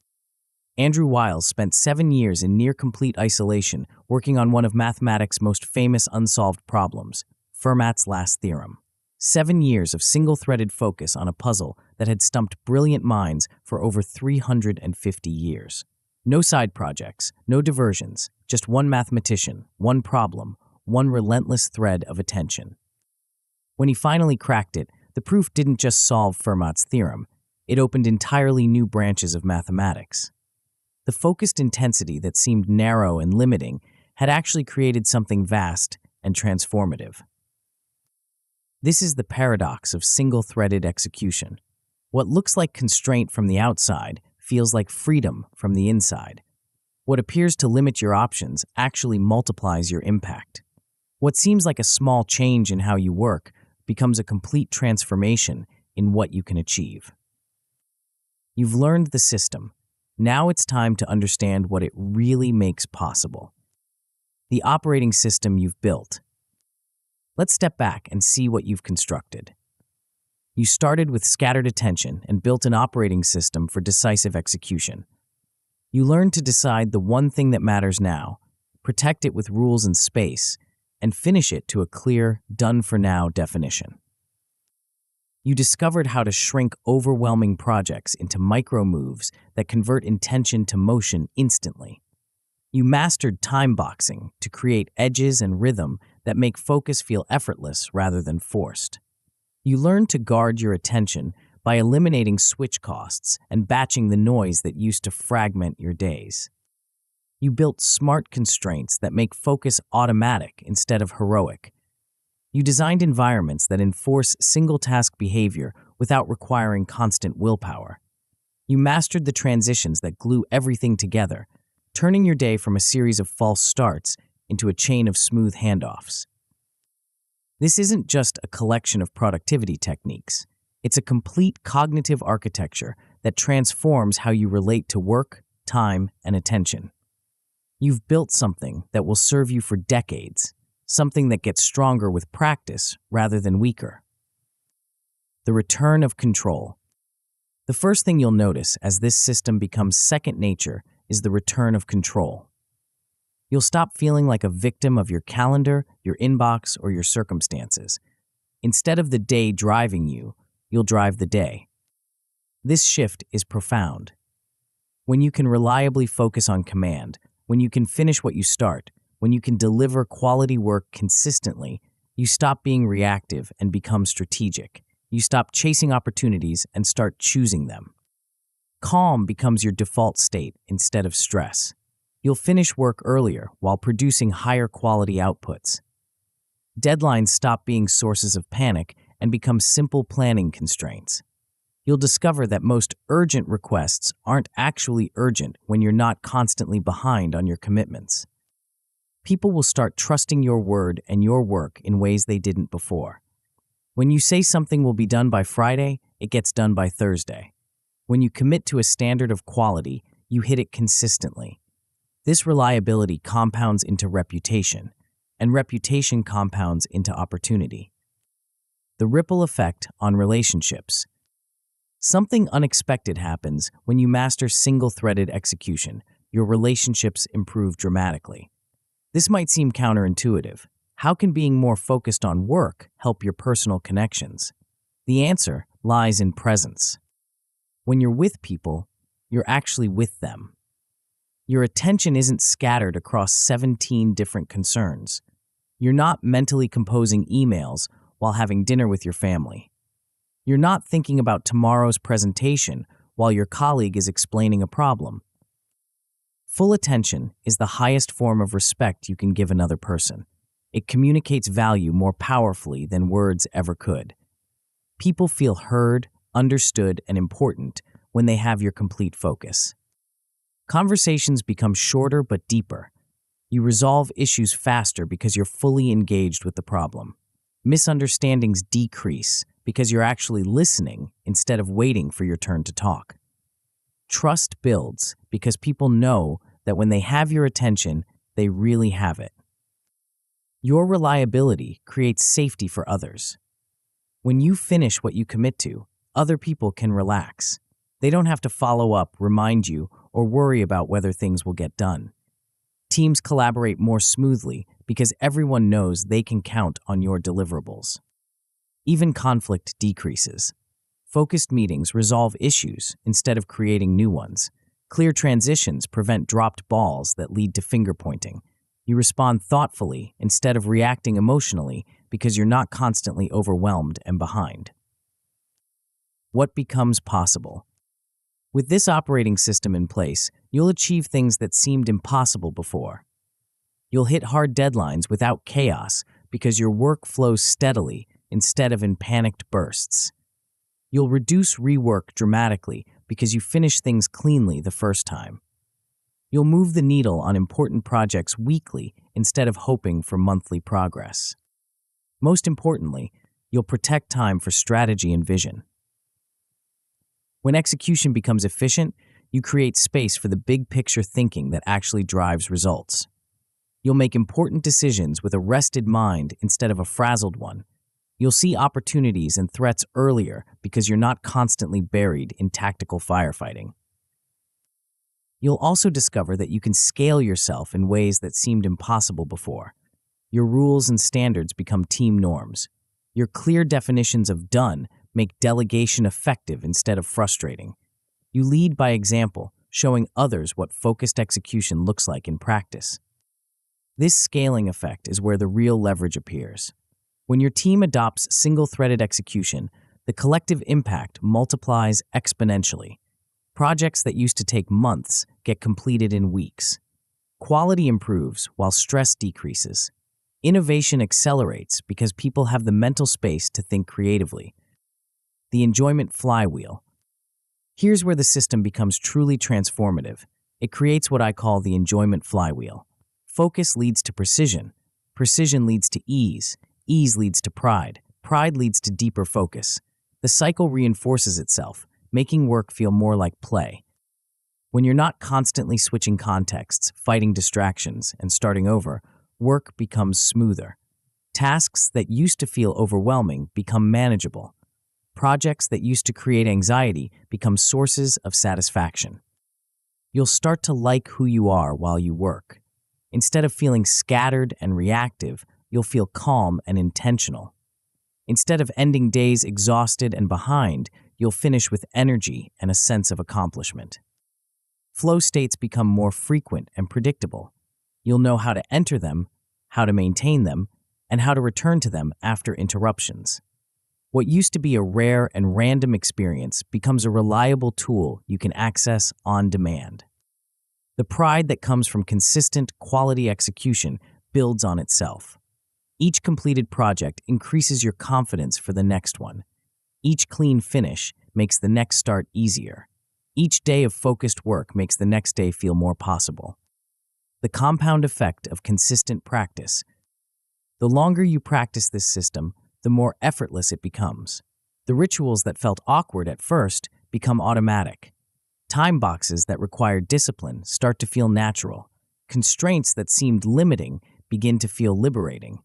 Andrew Wiles spent 7 years in near-complete isolation working on one of mathematics' most famous unsolved problems, Fermat's last theorem. 7 years of single-threaded focus on a puzzle that had stumped brilliant minds for over 350 years. No side projects, no diversions, just one mathematician, one problem, one relentless thread of attention. When he finally cracked it, the proof didn't just solve Fermat's theorem, it opened entirely new branches of mathematics. The focused intensity that seemed narrow and limiting had actually created something vast and transformative. This is the paradox of single-threaded execution. What looks like constraint from the outside feels like freedom from the inside. What appears to limit your options actually multiplies your impact. What seems like a small change in how you work becomes a complete transformation in what you can achieve. You've learned the system. Now it's time to understand what it really makes possible. The operating system you've built. Let's step back and see what you've constructed. You started with scattered attention and built an operating system for decisive execution. You learned to decide the one thing that matters now, protect it with rules and space, and finish it to a clear, done-for-now definition. You discovered how to shrink overwhelming projects into micro moves that convert intention to motion instantly. You mastered time boxing to create edges and rhythm that make focus feel effortless rather than forced. You learned to guard your attention by eliminating switch costs and batching the noise that used to fragment your days. You built smart constraints that make focus automatic instead of heroic. You designed environments that enforce single-task behavior without requiring constant willpower. You mastered the transitions that glue everything together, turning your day from a series of false starts into a chain of smooth handoffs. This isn't just a collection of productivity techniques. It's a complete cognitive architecture that transforms how you relate to work, time, and attention. You've built something that will serve you for decades, something that gets stronger with practice rather than weaker. The return of control. The first thing you'll notice as this system becomes second nature is the return of control. You'll stop feeling like a victim of your calendar, your inbox, or your circumstances. Instead of the day driving you, you'll drive the day. This shift is profound. When you can reliably focus on command, when you can finish what you start, when you can deliver quality work consistently, you stop being reactive and become strategic. You stop chasing opportunities and start choosing them. Calm becomes your default state instead of stress. You'll finish work earlier while producing higher quality outputs. Deadlines stop being sources of panic and become simple planning constraints. You'll discover that most urgent requests aren't actually urgent when you're not constantly behind on your commitments. People will start trusting your word and your work in ways they didn't before. When you say something will be done by Friday, it gets done by Thursday. When you commit to a standard of quality, you hit it consistently. This reliability compounds into reputation, and reputation compounds into opportunity. The ripple effect on relationships. Something unexpected happens when you master single-threaded execution. Your relationships improve dramatically. This might seem counterintuitive. How can being more focused on work help your personal connections? The answer lies in presence. When you're with people, you're actually with them. Your attention isn't scattered across 17 different concerns. You're not mentally composing emails while having dinner with your family. You're not thinking about tomorrow's presentation while your colleague is explaining a problem. Full attention is the highest form of respect you can give another person. It communicates value more powerfully than words ever could. People feel heard, understood, and important when they have your complete focus. Conversations become shorter but deeper. You resolve issues faster because you're fully engaged with the problem. Misunderstandings decrease because you're actually listening instead of waiting for your turn to talk. Trust builds because people know that when they have your attention, they really have it. Your reliability creates safety for others. When you finish what you commit to, other people can relax. They don't have to follow up, remind you, or worry about whether things will get done. Teams collaborate more smoothly because everyone knows they can count on your deliverables. Even conflict decreases. Focused meetings resolve issues instead of creating new ones. Clear transitions prevent dropped balls that lead to finger pointing. You respond thoughtfully instead of reacting emotionally because you're not constantly overwhelmed and behind. What becomes possible? With this operating system in place, you'll achieve things that seemed impossible before. You'll hit hard deadlines without chaos because your work flows steadily instead of in panicked bursts. You'll reduce rework dramatically because you finish things cleanly the first time. You'll move the needle on important projects weekly instead of hoping for monthly progress. Most importantly, you'll protect time for strategy and vision. When execution becomes efficient, you create space for the big picture thinking that actually drives results. You'll make important decisions with a rested mind instead of a frazzled one. You'll see opportunities and threats earlier because you're not constantly buried in tactical firefighting. You'll also discover that you can scale yourself in ways that seemed impossible before. Your rules and standards become team norms. Your clear definitions of done make delegation effective instead of frustrating. You lead by example, showing others what focused execution looks like in practice. This scaling effect is where the real leverage appears. When your team adopts single-threaded execution, the collective impact multiplies exponentially. Projects that used to take months get completed in weeks. Quality improves while stress decreases. Innovation accelerates because people have the mental space to think creatively. The enjoyment flywheel. Here's where the system becomes truly transformative. It creates what I call the enjoyment flywheel. Focus leads to precision. Precision leads to ease. Ease leads to pride. Pride leads to deeper focus. The cycle reinforces itself, making work feel more like play. When you're not constantly switching contexts, fighting distractions, and starting over, work becomes smoother. Tasks that used to feel overwhelming become manageable. Projects that used to create anxiety become sources of satisfaction. You'll start to like who you are while you work. Instead of feeling scattered and reactive, you'll feel calm and intentional. Instead of ending days exhausted and behind, you'll finish with energy and a sense of accomplishment. Flow states become more frequent and predictable. You'll know how to enter them, how to maintain them, and how to return to them after interruptions. What used to be a rare and random experience becomes a reliable tool you can access on demand. The pride that comes from consistent, quality execution builds on itself. Each completed project increases your confidence for the next one. Each clean finish makes the next start easier. Each day of focused work makes the next day feel more possible. The compound effect of consistent practice. The longer you practice this system, the more effortless it becomes. The rituals that felt awkward at first become automatic. Time boxes that required discipline start to feel natural. Constraints that seemed limiting begin to feel liberating.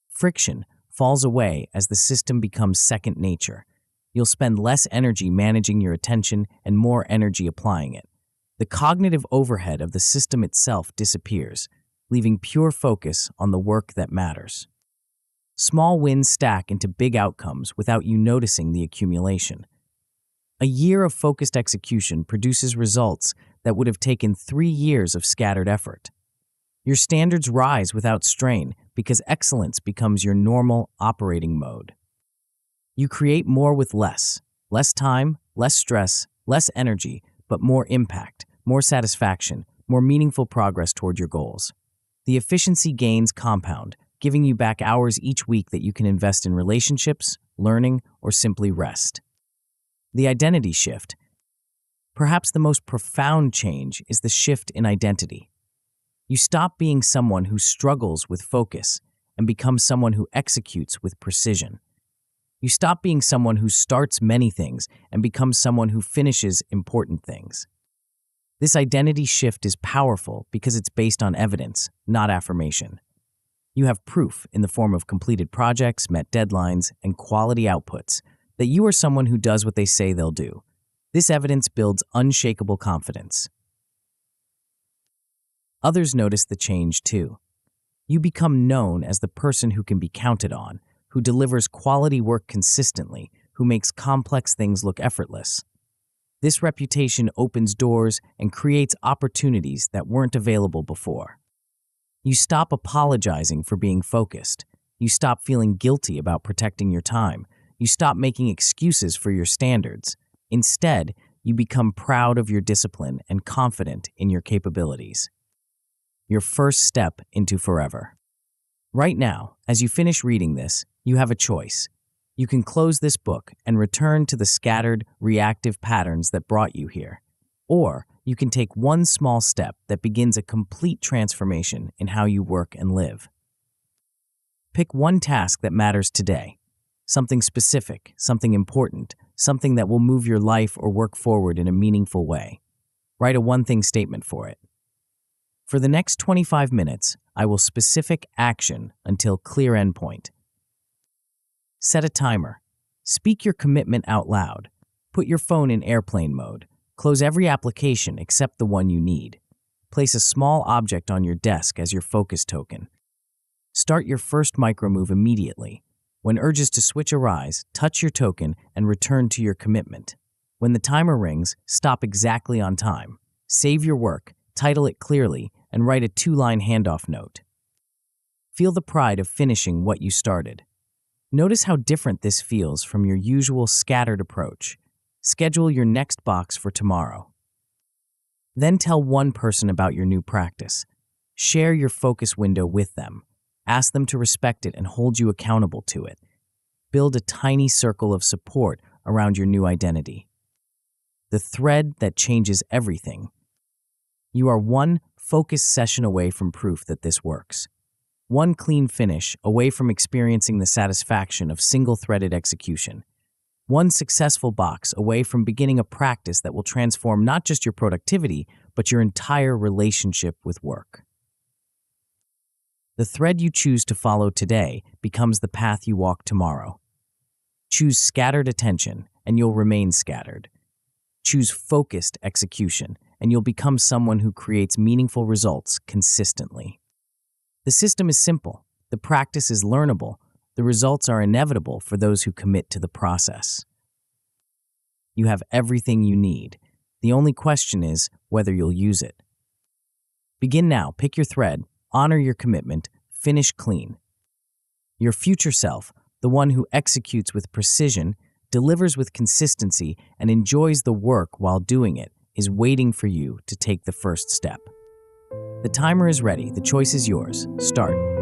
Friction falls away as the system becomes second nature. You'll spend less energy managing your attention and more energy applying it. The cognitive overhead of the system itself disappears, leaving pure focus on the work that matters. Small wins stack into big outcomes without you noticing the accumulation. A year of focused execution produces results that would have taken 3 years of scattered effort. Your standards rise without strain because excellence becomes your normal operating mode. You create more with less time, less stress, less energy, but more impact, more satisfaction, more meaningful progress toward your goals. The efficiency gains compound, giving you back hours each week that you can invest in relationships, learning, or simply rest. The identity shift. Perhaps the most profound change is the shift in identity. You stop being someone who struggles with focus and become someone who executes with precision. You stop being someone who starts many things and becomes someone who finishes important things. This identity shift is powerful because it's based on evidence, not affirmation. You have proof in the form of completed projects, met deadlines, and quality outputs that you are someone who does what they say they'll do. This evidence builds unshakable confidence. Others notice the change too. You become known as the person who can be counted on, who delivers quality work consistently, who makes complex things look effortless. This reputation opens doors and creates opportunities that weren't available before. You stop apologizing for being focused. You stop feeling guilty about protecting your time. You stop making excuses for your standards. Instead, you become proud of your discipline and confident in your capabilities. Your first step into forever. Right now, as you finish reading this, you have a choice. You can close this book and return to the scattered, reactive patterns that brought you here. Or you can take one small step that begins a complete transformation in how you work and live. Pick one task that matters today. Something specific, something important, something that will move your life or work forward in a meaningful way. Write a one-thing statement for it. For the next 25 minutes, I will specific action until clear endpoint. Set a timer. Speak your commitment out loud. Put your phone in airplane mode. Close every application except the one you need. Place a small object on your desk as your focus token. Start your first micromove immediately. When urges to switch arise, touch your token and return to your commitment. When the timer rings, stop exactly on time. Save your work, title it clearly, and write a 2-line handoff note. Feel the pride of finishing what you started. Notice how different this feels from your usual scattered approach. Schedule your next box for tomorrow. Then tell one person about your new practice. Share your focus window with them. Ask them to respect it and hold you accountable to it. Build a tiny circle of support around your new identity. The thread that changes everything. You are one focused session away from proof that this works. One clean finish away from experiencing the satisfaction of single-threaded execution. One successful box away from beginning a practice that will transform not just your productivity, but your entire relationship with work. The thread you choose to follow today becomes the path you walk tomorrow. Choose scattered attention, and you'll remain scattered. Choose focused execution, and you'll become someone who creates meaningful results consistently. The system is simple. The practice is learnable. The results are inevitable for those who commit to the process. You have everything you need. The only question is whether you'll use it. Begin now. Pick your thread. Honor your commitment, finish clean. Your future self, the one who executes with precision, delivers with consistency, and enjoys the work while doing it, is waiting for you to take the first step. The timer is ready. The choice is yours. Start.